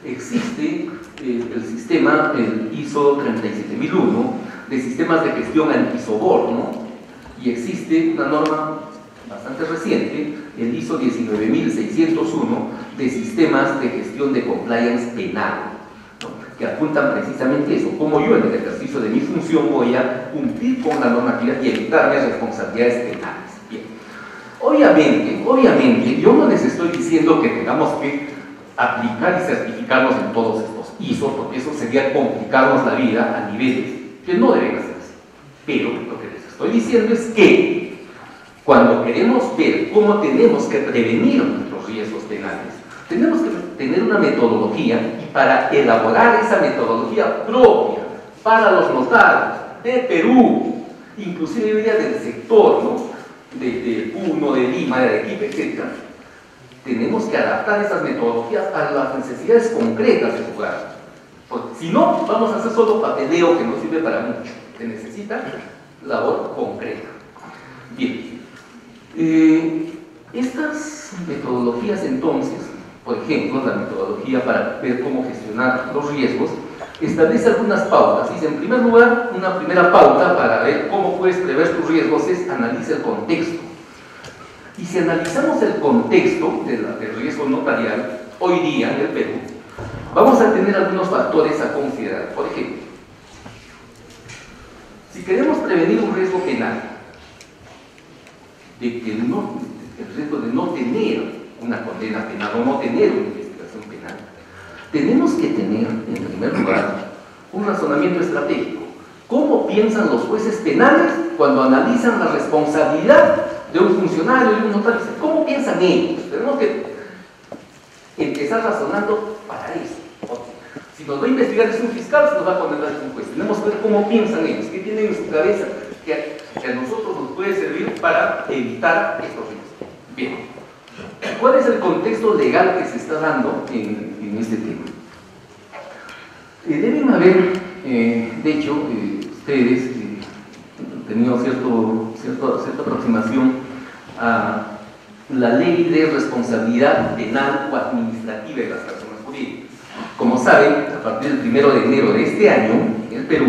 S2: Existe el sistema, el ISO 37001, de sistemas de gestión antisoborno, y existe una norma bastante reciente, el ISO 19601, de sistemas de gestión de compliance penal, ¿no? Que apuntan precisamente eso, cómo yo en el ejercicio de mi función voy a cumplir con la normatividad y evitar las responsabilidades penales. Bien. Obviamente, yo no les estoy diciendo que tengamos que aplicar y certificarnos en todos estos ISO, porque eso sería complicarnos la vida a niveles que no deben hacerse. Pero lo que les estoy diciendo es que cuando queremos ver cómo tenemos que prevenir nuestros riesgos penales, tenemos que tener una metodología, y para elaborar esa metodología propia para los notarios de Perú, inclusive del sector, ¿no? de Puno, de Lima, de Arequipa, etc., tenemos que adaptar esas metodologías a las necesidades concretas de su lugar. Porque si no, vamos a hacer solo papeleo que no sirve para mucho. Se necesita labor concreta. Bien. Estas metodologías entonces, por ejemplo, la metodología para ver cómo gestionar los riesgos, establece algunas pautas. Dice, en primer lugar, una primera pauta para ver cómo puedes prever tus riesgos es analiza el contexto. Y si analizamos el contexto del riesgo notarial hoy día en el Perú, vamos a tener algunos factores a considerar. Por ejemplo, si queremos prevenir un riesgo penal, el riesgo de no tener una condena penal o no tener una investigación penal, tenemos que tener, en primer lugar, un razonamiento estratégico. ¿Cómo piensan los jueces penales cuando analizan la responsabilidad de un funcionario y un notario? ¿Cómo piensan ellos? Tenemos que empezar razonando para eso. Si nos va a investigar es un fiscal, se nos va a condenar es un juez. Tenemos que ver cómo piensan ellos, qué tienen en su cabeza que a nosotros nos puede servir para evitar estos riesgos. Bien, ¿cuál es el contexto legal que se está dando en este tema? Deben haber, de hecho, ustedes han tenido cierta aproximación a la ley de responsabilidad penal o administrativa de las personas jurídicas. Como saben, a partir del 1 de enero de este año, en el Perú,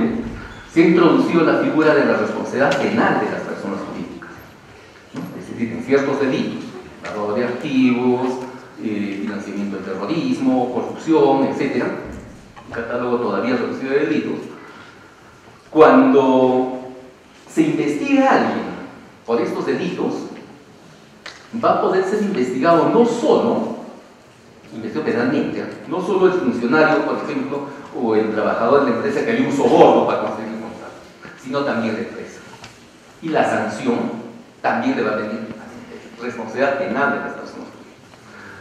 S2: se ha introducido la figura de la responsabilidad penal de las personas jurídicas, ¿no? Es decir, en ciertos delitos, lavado de activos, financiamiento del terrorismo, corrupción, etc., un catálogo todavía reducido de delitos. Cuando se investiga a alguien por estos delitos, va a poder ser investigado no solo, investigado penalmente, no solo el funcionario, por ejemplo, o el trabajador de la empresa que hay un soborno para conseguir el contrato, sino también la empresa. Y la sanción también le va a venir responsabilidad penal de las personas.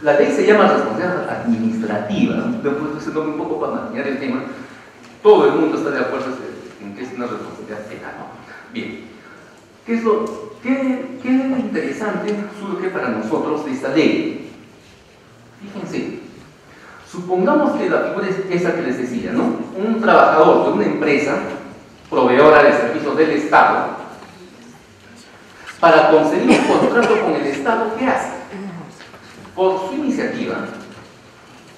S2: La ley se llama responsabilidad administrativa, ¿no? Después ese nombre un poco para manejar el tema. Todo el mundo está de acuerdo en que es una responsabilidad penal, ¿no? Bien, ¿qué interesante surge para nosotros de esta ley? Fíjense, supongamos que la figura es esa que les decía, ¿no? Un trabajador de una empresa proveedora de servicios del Estado, para conseguir un contrato con el Estado, ¿qué hace? Por su iniciativa,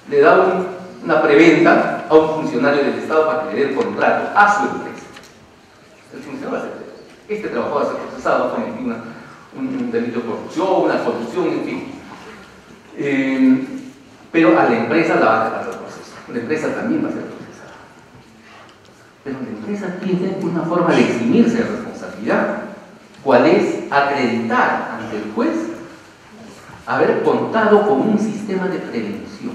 S2: le da una preventa a un funcionario del Estado para que le dé el contrato a su empresa. El funcionario va a ser este trabajador va a ser procesado, cometió un delito de corrupción, una corrupción, en fin. Pero a la empresa la va a quedar el proceso. La empresa también va a ser procesada. Pero la empresa tiene una forma de eximirse de responsabilidad. ¿Cuál es? Acreditar ante el juez haber contado con un sistema de prevención.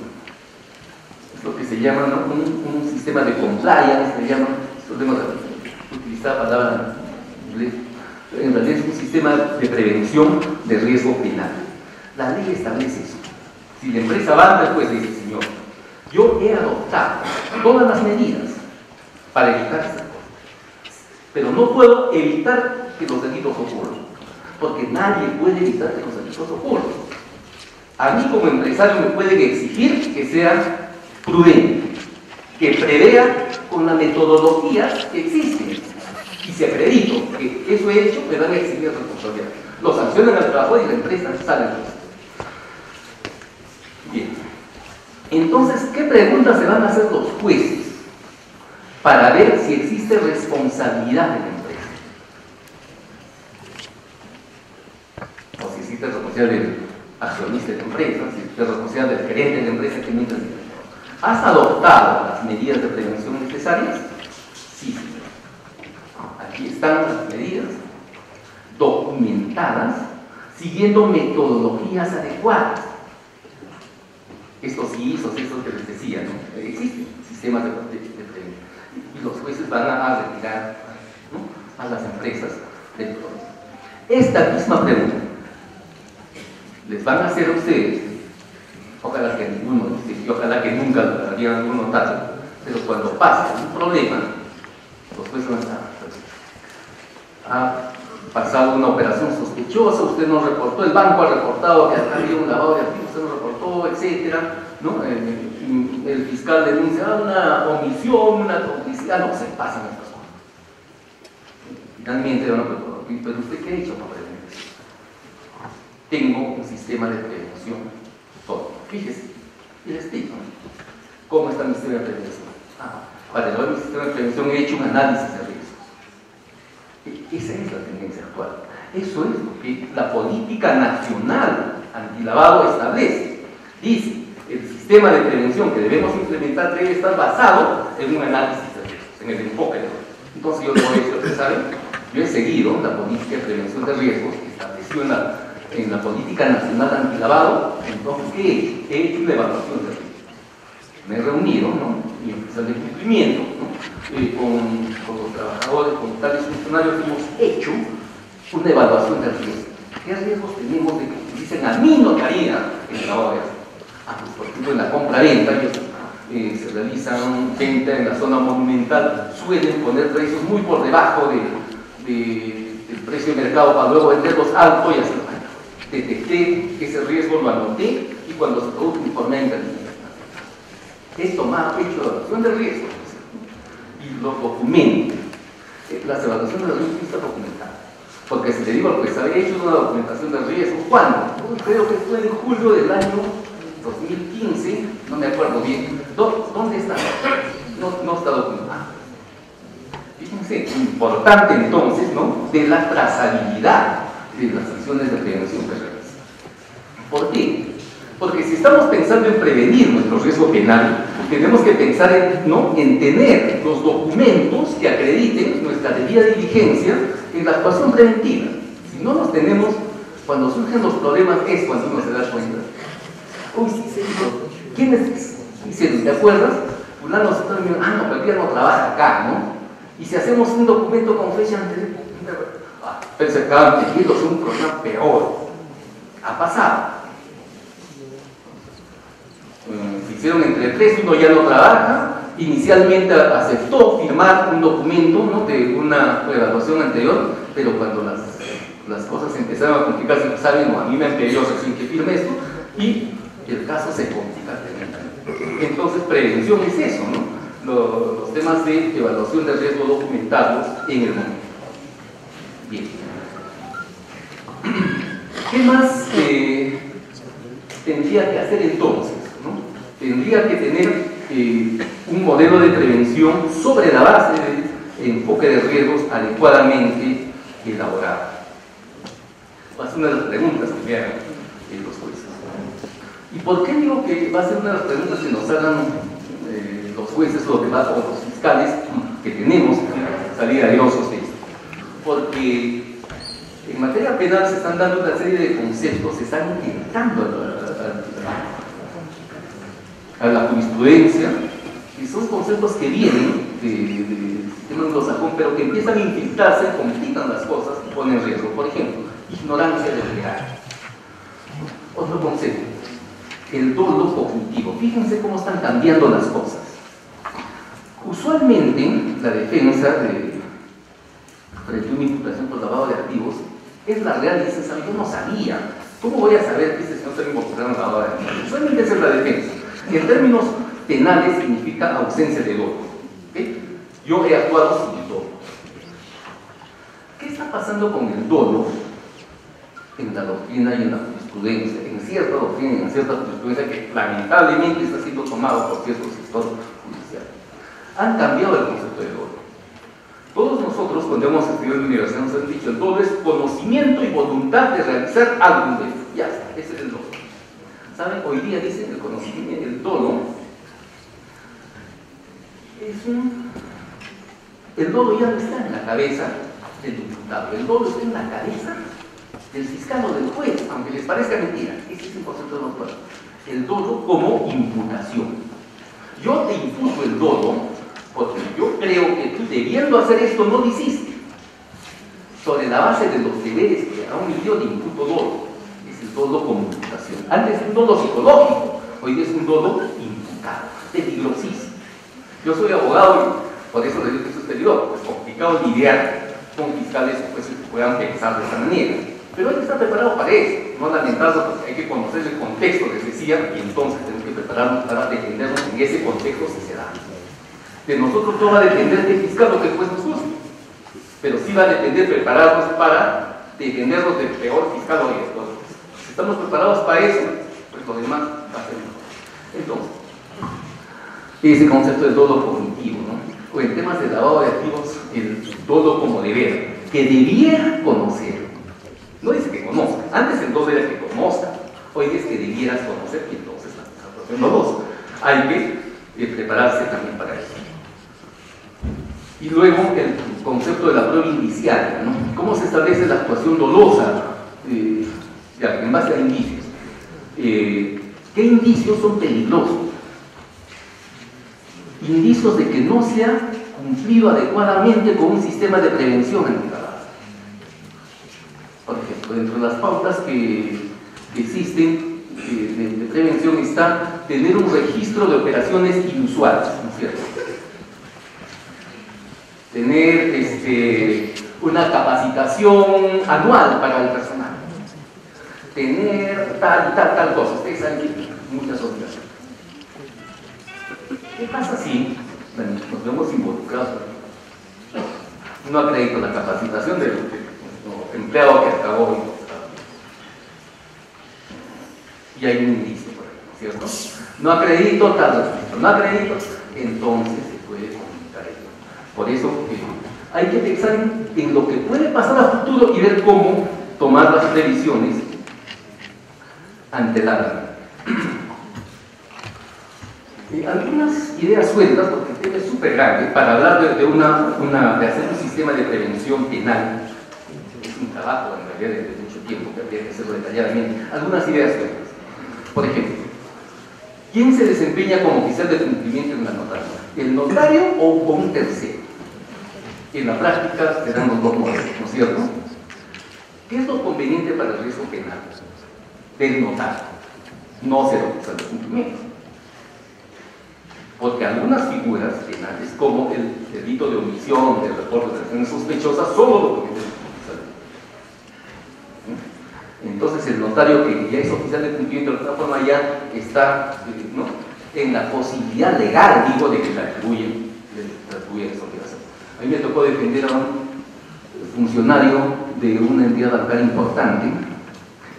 S2: Es lo que se llama, ¿no? un sistema de compliance, se llama, solemos utilizar la palabra en inglés, en realidad es un sistema de prevención de riesgo penal. La ley establece eso. Si la empresa va ante el juez y dice, señor, yo he adoptado todas las medidas para evitar esta cosa, pero no puedo evitar que los delitos ocurran, porque nadie puede evitar que los delitos ocurran. A mí como empresario me pueden exigir que sea prudente, que prevea con la metodología que existe. Y si acredito que eso he hecho, me van a exigir responsabilidad. Lo sancionan al trabajador y la empresa sale del proceso. Bien. Entonces, ¿qué preguntas se van a hacer los jueces para ver si existe responsabilidad de la empresa? O si existe responsabilidad del accionista de la empresa, si existe responsabilidad del gerente de la empresa que mientras. ¿Has adoptado las medidas de prevención necesarias? Sí. Aquí están las medidas documentadas siguiendo metodologías adecuadas. Estos ISOs, estos que les decía, ¿no? Existen sistemas de prevención. Y los jueces van a retirar, ¿no?, a las empresas del problema. Esta misma pregunta les van a hacer a ustedes, ojalá que ninguno, y ojalá que nunca lo haría alguno tal, pero cuando pasa un problema, los jueces van a estar, ha pasado una operación sospechosa, usted no reportó, el banco ha reportado que ha habido un lavado de activos, usted no reportó, etcétera, ¿no? El fiscal denuncia una omisión, una complicidad, no se pasan estas cosas. Finalmente, bueno, pero usted qué ha hecho para prevenir eso? Tengo un sistema de prevención, todo. Fíjese, y les explico, ¿cómo está mi sistema de prevención? Para el sistema de prevención he hecho un análisis de riesgos. Esa es la tendencia actual. Eso es lo que la política nacional antilavado establece. Dice, el sistema de prevención que debemos implementar debe estar basado en un análisis de riesgos, en el enfoque de riesgos. Entonces yo lo he hecho, ustedes saben, yo he seguido la política de prevención de riesgos que estableció en la política nacional antilavado. Entonces, ¿qué he hecho? He hecho una evaluación de riesgos. Me he reunido, ¿no? Y en función de cumplimiento, ¿no? Con los trabajadores, con tales funcionarios, hemos hecho una evaluación de riesgos. ¿Qué riesgos tenemos de que utilicen a minoría en el lavado de activos? Pues, por ejemplo, en la compra-venta, se realizan venta en la zona monumental, suelen poner precios muy por debajo del precio de mercado para luego venderlos alto y hacer daño. Detecté ese riesgo, lo anoté y cuando se produce informé a internet. Es tomar hecho de evaluación de riesgo y lo documento. Las evaluaciones de riesgo están documentadas. Porque si te digo, pues había hecho una documentación de riesgo, ¿cuándo? Creo que fue en julio del año 2015, no me acuerdo bien. ¿Dónde está? No está documentado. Fíjense, importante entonces, ¿no?, de la trazabilidad de las acciones de prevención que realizan. ¿Por qué? Porque si estamos pensando en prevenir nuestro riesgo penal, tenemos que pensar en tener los documentos que acrediten nuestra debida diligencia en la actuación preventiva. Si no los tenemos, cuando surgen los problemas es cuando uno se da cuenta. Uy, sí, ¿quién es? Dice, ¿te acuerdas? Fulano se está diciendo, no, pero el día no trabaja acá, ¿no? Y si hacemos un documento con fecha anterior, pero se acaban metiéndose un problema peor. Ha pasado. Se hicieron entre tres, uno ya no trabaja, inicialmente aceptó firmar un documento, ¿no?, de una evaluación anterior, pero cuando las cosas empezaron a complicarse, pues, saben, a mí me han pedido así que firme esto, y el caso se complica tremendamente. Entonces, prevención es eso, ¿no? Los temas de evaluación de riesgo documentados en el momento. Bien. ¿Qué más tendría que hacer entonces? Tendría que tener un modelo de prevención sobre la base de enfoque de riesgos adecuadamente elaborado. Va a ser una de las preguntas que me hagan los jueces. ¿Y por qué digo que va a ser una de las preguntas que nos hagan los jueces o los fiscales que tenemos que salir airosos de esto? Porque en materia penal se están dando una serie de conceptos, se están intentando a la jurisprudencia, y son conceptos que vienen del sistema anglosajón, pero que empiezan a infiltrarse, complican las cosas y ponen en riesgo. Por ejemplo, ignorancia del legal. Otro concepto, el dolo cognitivo. Fíjense cómo están cambiando las cosas. Usualmente, la defensa frente a una imputación por lavado de activos es la real, dice, yo no sabía. ¿Cómo voy a saber que este señor está involucrado en lavado de activos? Usualmente esa es la defensa. En términos penales significa ausencia de dolo. ¿Okay? Yo he actuado sin dolo. ¿Qué está pasando con el dolo en la doctrina y en la jurisprudencia? En cierta doctrina y en cierta jurisprudencia que lamentablemente está siendo tomado por ciertos sectores judiciales. Han cambiado el concepto de dolo. Todos nosotros, cuando hemos estudiado en la universidad, nos han dicho el dolo es conocimiento y voluntad de realizar algo de eso. Ya está, ese es el dolo. ¿Saben? Hoy día dicen que el conocimiento, el dolo, el dolo ya no está en la cabeza del imputado, el dolo está en la cabeza del fiscal o del juez, aunque les parezca mentira. Ese es el concepto de los dolos. El dolo como imputación. Yo te imputo el dolo porque yo creo que tú, debiendo hacer esto, no lo hiciste. Sobre la base de los deberes que a un yo le imputo dolo. El dolo como imputación. Antes es un dolo psicológico, hoy día es un dolo imputado, peligrosísimo. Yo soy abogado y por eso les digo que eso es peligroso, pues complicado lidiar con fiscales pues, que puedan pensar de esa manera. Pero hay que estar preparado para eso, no lamentarlo, porque hay que conocer el contexto, les decía, y entonces tenemos que prepararnos para defendernos en ese contexto si se da. De nosotros no va a depender del fiscal lo que el juez nos guste, pero sí va a depender prepararnos para defendernos del peor fiscal o director. Si estamos preparados para eso, pues lo demás va a ser mejor. Entonces, ese concepto del dolo cognitivo, ¿no? O en temas de lavado de activos, el dolo como deber. que debiera conocer. No dice que conozca. Antes entonces era que conozca. Hoy es que debieras conocer y entonces estamos haciendo dos. Hay que prepararse también para eso. Y luego el concepto de la prueba indiciaria, ¿no? ¿Cómo se establece la actuación dolosa en base a indicios? ¿Qué indicios son peligrosos? Indicios de que no se ha cumplido adecuadamente con un sistema de prevención antilavado. Por ejemplo, dentro de las pautas que existen de prevención está tener un registro de operaciones inusuales, ¿no es cierto? Tener una capacitación anual para el personal, tener tal cosa. Ustedes saben que muchas otras. ¿Qué pasa si nos vemos involucrados? No acredito la capacitación del empleado que acabó y hay un indicio, por ejemplo, ¿cierto? No acredito tal registro, no acredito, entonces se puede comunicar ello. Por eso hay que pensar en lo que puede pasar a futuro y ver cómo tomar las previsiones ante la algunas ideas sueltas, porque el tema es súper grande, para hablar de hacer un sistema de prevención penal. Es un trabajo en realidad de mucho tiempo que habría que hacerlo detalladamente. Algunas ideas sueltas. Por ejemplo, ¿quién se desempeña como oficial de cumplimiento en la notaría? ¿El notario o un tercero? En la práctica se dan los dos modelos, ¿no es cierto? ¿Qué es lo conveniente para el riesgo penal? Del notario, no ser oficial de cumplimiento. Porque algunas figuras penales, como el delito de omisión del reporte de acciones sospechosas, solo lo comete el oficial de cumplimiento. Entonces el notario que ya es oficial de cumplimiento de alguna forma ya está, ¿no?, en la posibilidad legal, digo, de que le atribuyen esa obligación. A mí me tocó defender a un funcionario de una entidad bancaria importante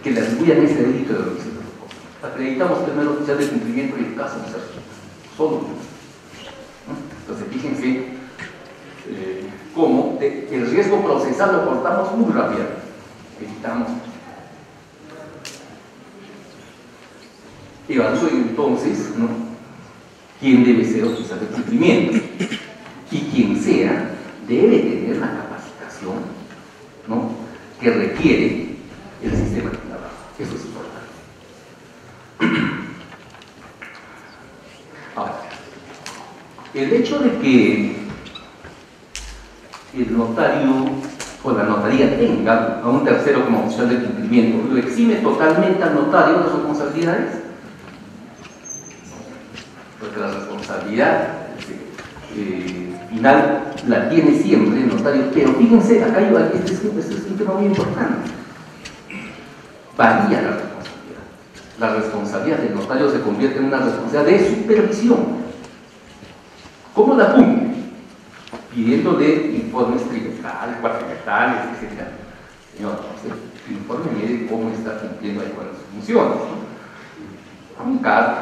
S2: que le atribuyan ese delito de omisión. Acreditamos primero oficial de cumplimiento y el caso no se resuelve. Solo. Entonces fíjense cómo el riesgo procesal lo cortamos muy rápido. Evitamos. Evalúen entonces, ¿no?, quién debe ser oficial de cumplimiento, y quien sea debe tener la capacitación, ¿no?, que requiere el sistema de trabajo. Eso es importante. Ahora, el hecho de que el notario o la notaría tenga a un tercero como oficial de cumplimiento, ¿lo exime totalmente al notario de responsabilidades? Porque la responsabilidad final la tiene siempre el notario, pero fíjense, acá este es un tema muy importante. Varía la responsabilidad. La responsabilidad del notario se convierte en una responsabilidad de supervisión. ¿Cómo la cumple? Pidiéndole informes trimestrales, cuatrimestrales, etc. Señor, infórmeme de cómo está cumpliendo ahí con sus funciones, ¿no? Un cargo,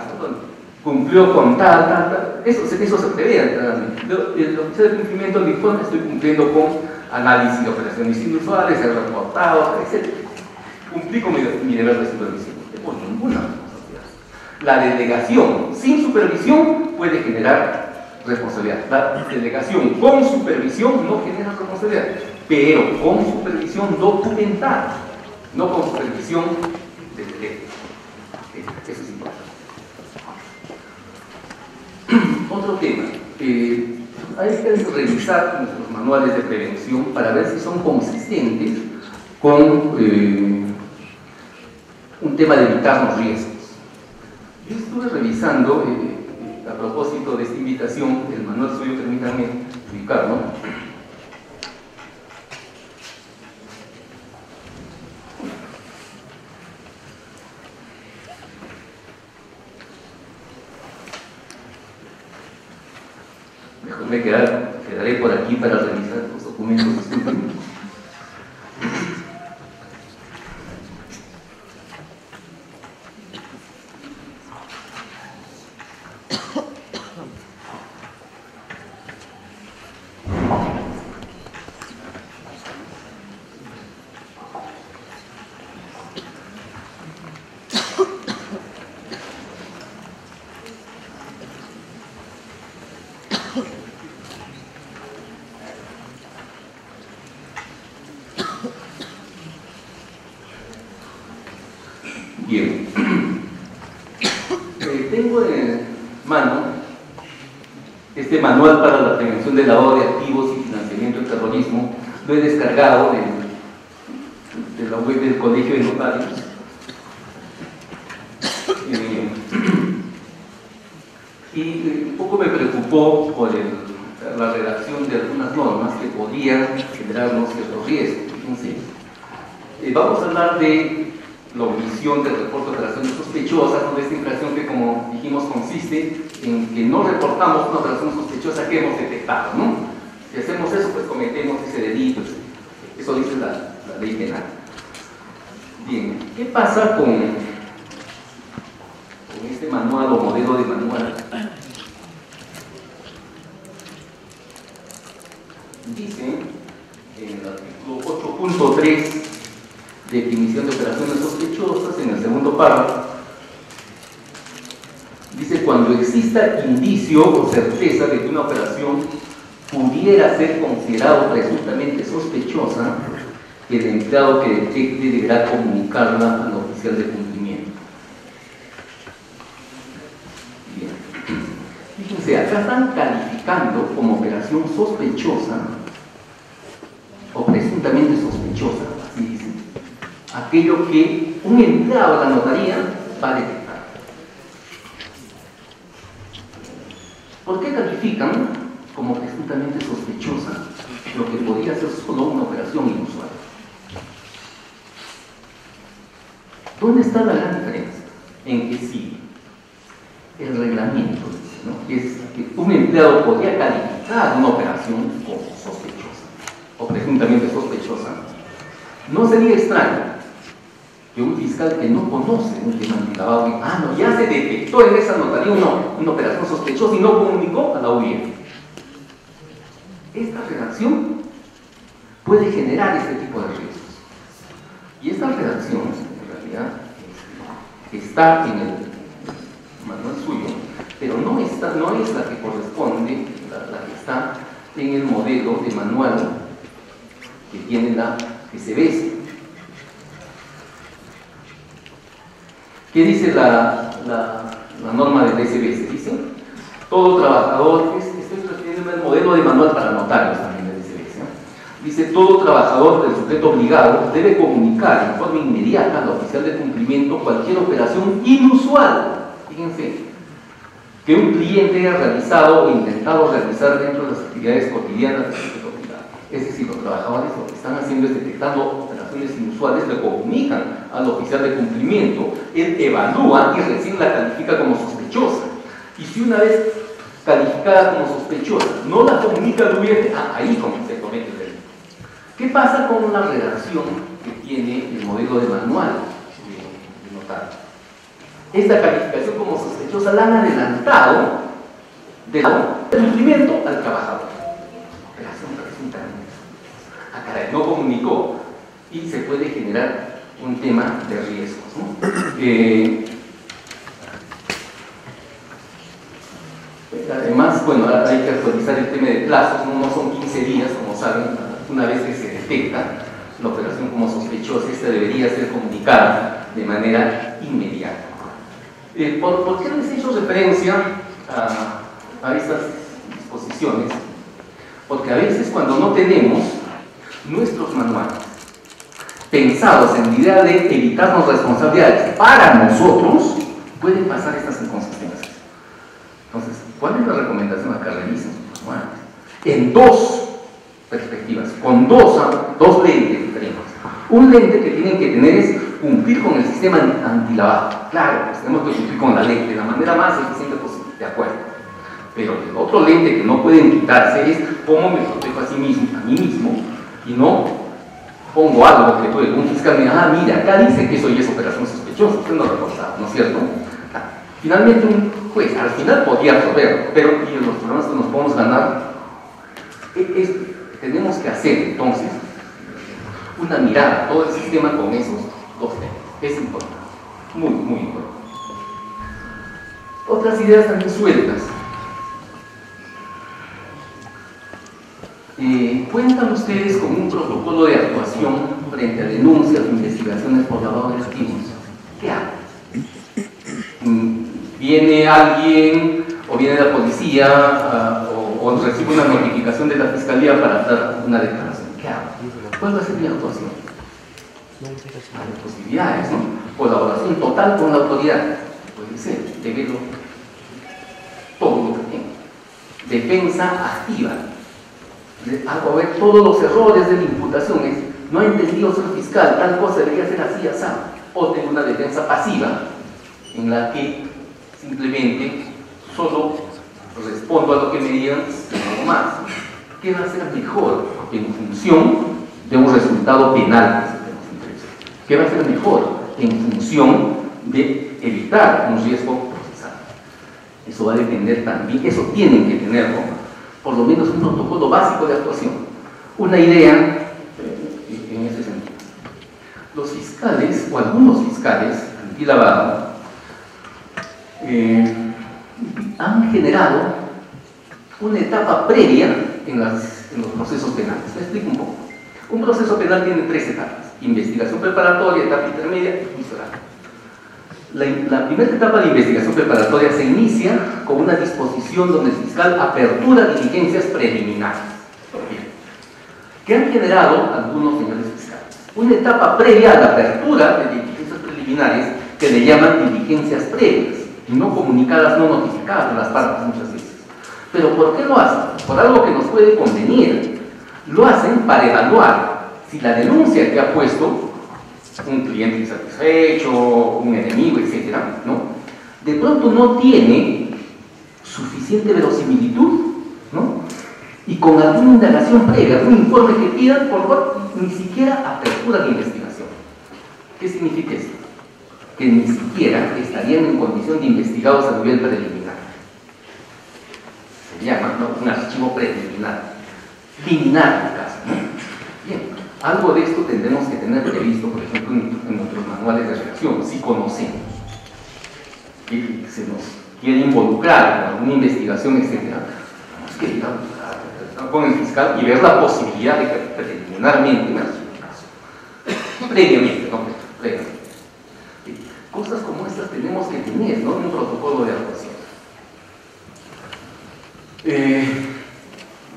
S2: cumplió con tal. Eso se prevé. El oficial de cumplimiento del informe, estoy cumpliendo con análisis de operaciones inusuales, he reportado, etc. Cumplí con mi deber de supervisión. No tengo ninguna responsabilidad. La delegación sin supervisión puede generar responsabilidad. La delegación con supervisión no genera responsabilidad, pero con supervisión documentada, no con supervisión de derecho. Eso es importante. Otro tema, hay que revisar nuestros manuales de prevención para ver si son consistentes con un tema de evitar los riesgos. Yo estuve revisando, a propósito de esta invitación, el manual suyo, permítanme explicarlo. Mejor me quedaré por aquí para revisar los documentos. Bien. Tengo en mano este manual para la prevención del lavado de activos y financiamiento del terrorismo. Lo he descargado de la web del Colegio de Notarios. Y un poco me preocupó por la redacción de algunas normas que podrían generarnos ciertos riesgos. Entonces, vamos a hablar de la omisión del reporte de operaciones sospechosas, de esta infracción que, como dijimos, consiste en que no reportamos una operación sospechosa que hemos detectado, ¿no? Si hacemos eso, pues cometemos ese delito. Eso dice la ley penal. Bien, ¿qué pasa con este manual o modelo de manual? Dice en el artículo 8.3, definición de operaciones sospechosas, en el segundo párrafo, dice: cuando exista indicio o certeza de que una operación pudiera ser considerado presuntamente sospechosa, el empleado que detecte deberá comunicarla al oficial de cumplimiento. Bien. Fíjense, acá están calificando como operación sospechosa o presuntamente sospechosa, así dicen, aquello que un empleado de la notaría va a detectar. ¿Por qué califican como presuntamente sospechosa lo que podría ser solo una operación inusual? ¿Dónde está la gran diferencia? En que sí, el reglamento dice, ¿no?, que es que un empleado podría calificar una operación como sospechosa o presuntamente sospechosa. No sería extraño que un fiscal que no conoce un tema antilavado diga: no, ya se detectó en esa notaría una operación sospechosa y no comunicó a la UIF. Esta redacción puede generar este tipo de riesgos. Y esta redacción, en realidad, está en el manual suyo, pero no es la que corresponde, la que está en el modelo de manual que tiene la SBS. ¿Qué dice la norma del SBS? Dice: todo trabajador, estoy refiriéndome al modelo de manual para notarios también del SBS, ¿no? Dice: todo trabajador del sujeto obligado debe comunicar en forma inmediata al oficial de cumplimiento cualquier operación inusual, fíjense, que un cliente haya realizado o intentado realizar dentro de las actividades cotidianas del sujeto obligado. Es decir, los trabajadores lo que están haciendo es detectando operaciones inusuales, le comunican al oficial de cumplimiento, él evalúa y recién la califica como sospechosa. Y si una vez calificada como sospechosa no la comunica al UIF, ahí como se comete el delito. ¿Qué pasa con la redacción que tiene el modelo de manual de notario? Esta calificación como sospechosa la han adelantado del cumplimiento al trabajador. Operación presuntamente. Caray, no comunicó y se puede generar un tema de riesgos, ¿no? Además, bueno, hay que actualizar el tema de plazos, no son 15 días, como saben, una vez que se detecta la operación como sospechosa, esta debería ser comunicada de manera inmediata. ¿Por qué les he hecho referencia a estas disposiciones? Porque a veces cuando no tenemos nuestros manuales pensados en la idea de evitarnos responsabilidades para nosotros, pueden pasar estas inconsistencias. Entonces, ¿cuál es la recomendación acá? Revisen sus manuales en dos perspectivas, con dos lentes diferentes. Un lente que tienen que tener es cumplir con el sistema antilavado. Claro, pues tenemos que cumplir con la ley de la manera más eficiente posible, de acuerdo. Pero el otro lente que no pueden quitarse es cómo me protejo a mí mismo, y no pongo algo que puede, un fiscal me diga: mira, acá dice que eso ya es operación sospechosa, usted no lo ha reportado, ¿no es cierto? Finalmente un juez al final podría resolverlo, pero y los problemas que nos podemos ganar tenemos que hacer entonces una mirada a todo el sistema con esos dos temas. Es importante, muy, muy importante. Otras ideas también sueltas. ¿Cuentan ustedes con un protocolo de actuación frente a denuncias o investigaciones por lavado de activos? ¿Qué hago? viene alguien o viene la policía o recibe una notificación de la fiscalía para dar una declaración. ¿Qué hago? ¿Cuál va a ser mi actuación? Hay posibilidades, ¿no? Colaboración total con la autoridad. Puede ser, develo todo lo que tengo. Defensa activa. Hago ver todos los errores de la imputación. No ha entendido ser fiscal, tal cosa debería ser así, así. O tengo una defensa pasiva en la que simplemente solo respondo a lo que me digan, no hago más. ¿Qué va a ser mejor en función de un resultado penal? ¿Qué va a ser mejor en función de evitar un riesgo procesal? Eso va a depender también, eso tienen que tenerlo, por lo menos un protocolo básico de actuación, una idea en ese sentido. Los fiscales, o algunos fiscales antilavado, han generado una etapa previa en los procesos penales. Me explico un poco. Un proceso penal tiene 3 etapas: investigación preparatoria, etapa intermedia y juicio oral. La primera etapa de investigación preparatoria se inicia con una disposición donde el fiscal apertura diligencias preliminares, que han generado algunos señores fiscales. Una etapa previa a la apertura de diligencias preliminares que le llaman diligencias previas, no comunicadas, no notificadas a las partes muchas veces. ¿Pero por qué lo hacen? Por algo que nos puede convenir. Lo hacen para evaluar si la denuncia que ha puesto un cliente insatisfecho, un enemigo, etc., ¿no?, de pronto no tiene suficiente verosimilitud, ¿no?, y con alguna indagación previa, algún informe que pidan, por favor, ni siquiera apertura de investigación. ¿Qué significa esto? Que ni siquiera estarían en condición de investigados a nivel preliminar. Se llama, ¿no?, un archivo preliminar, liminar el caso, ¿no? Bien, algo de esto tendremos que tener previsto, por ejemplo, en nuestros manuales de reacción, si conocemos que se nos quiere involucrar en alguna investigación, etc. Tenemos que ir con el fiscal y ver la posibilidad de que preliminarmente, previamente, ¿no? Previamente. Cosas como estas tenemos que tener, ¿no?, en un protocolo de actuación.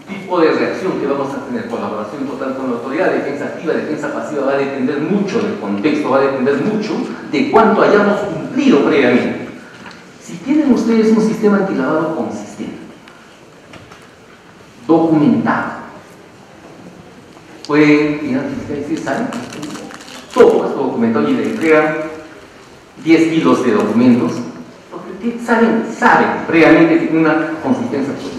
S2: Tipo de reacción que vamos a tener: colaboración total con la autoridad, defensa activa, defensa pasiva. Va a depender mucho del contexto, va a depender mucho de cuánto hayamos cumplido previamente. Si tienen ustedes un sistema antilavado consistente, documentado, pueden ir al fiscal y decir: ¿saben? Todo esto documentado, y le entregan 10 kilos de documentos, porque saben previamente que tiene una consistencia absoluta,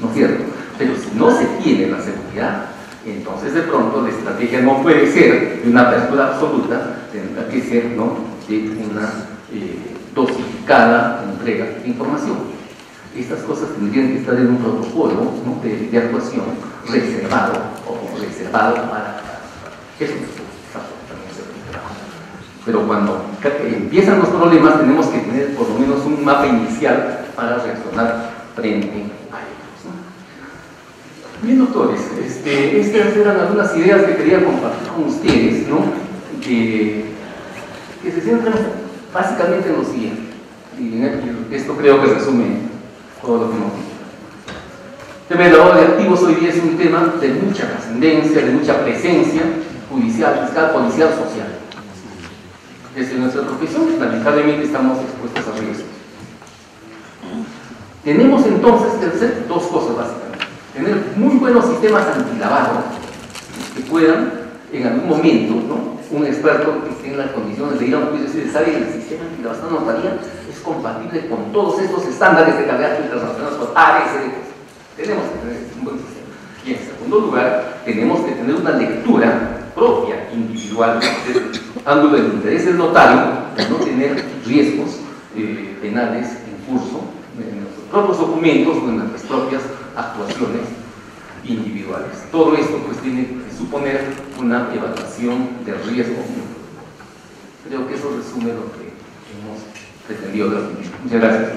S2: ¿no es cierto? Pero si no se tiene la seguridad, entonces de pronto la estrategia no puede ser de una apertura absoluta, tendrá que ser, ¿no?, de una dosificada entrega de información. Estas cosas tendrían que estar en un protocolo, ¿no?, de actuación reservado para eso. Pero cuando empiezan los problemas, tenemos que tener por lo menos un mapa inicial para reaccionar frente a ellos, ¿no? Bien, doctores, estas eran algunas ideas que quería compartir con ustedes, ¿no?, que se centran básicamente en lo siguiente. Y esto creo que resume todo lo que hemos dicho. El tema del lavado de activos hoy día es un tema de mucha trascendencia, de mucha presencia judicial, fiscal, policial, social. Desde nuestra profesión, lamentablemente, estamos expuestos a riesgos. Tenemos entonces que hacer 2 cosas básicamente: tener muy buenos sistemas antilavado que puedan, en algún momento, ¿no?, un experto que esté en las condiciones de ir a un juicio y decir: ¿sabe? El sistema antilavado notaría es compatible con todos estos estándares de calidad internacionales, con ABCD. Tenemos que tener un buen sistema. Y en segundo lugar, tenemos que tener una lectura propia, individual, desde el ángulo del interés del notario, de no tener riesgos penales en curso en nuestros propios documentos o en nuestras propias actuaciones individuales. Todo esto pues tiene que suponer una evaluación de riesgo. Creo que eso resume lo que hemos pretendido transmitir. Muchas gracias.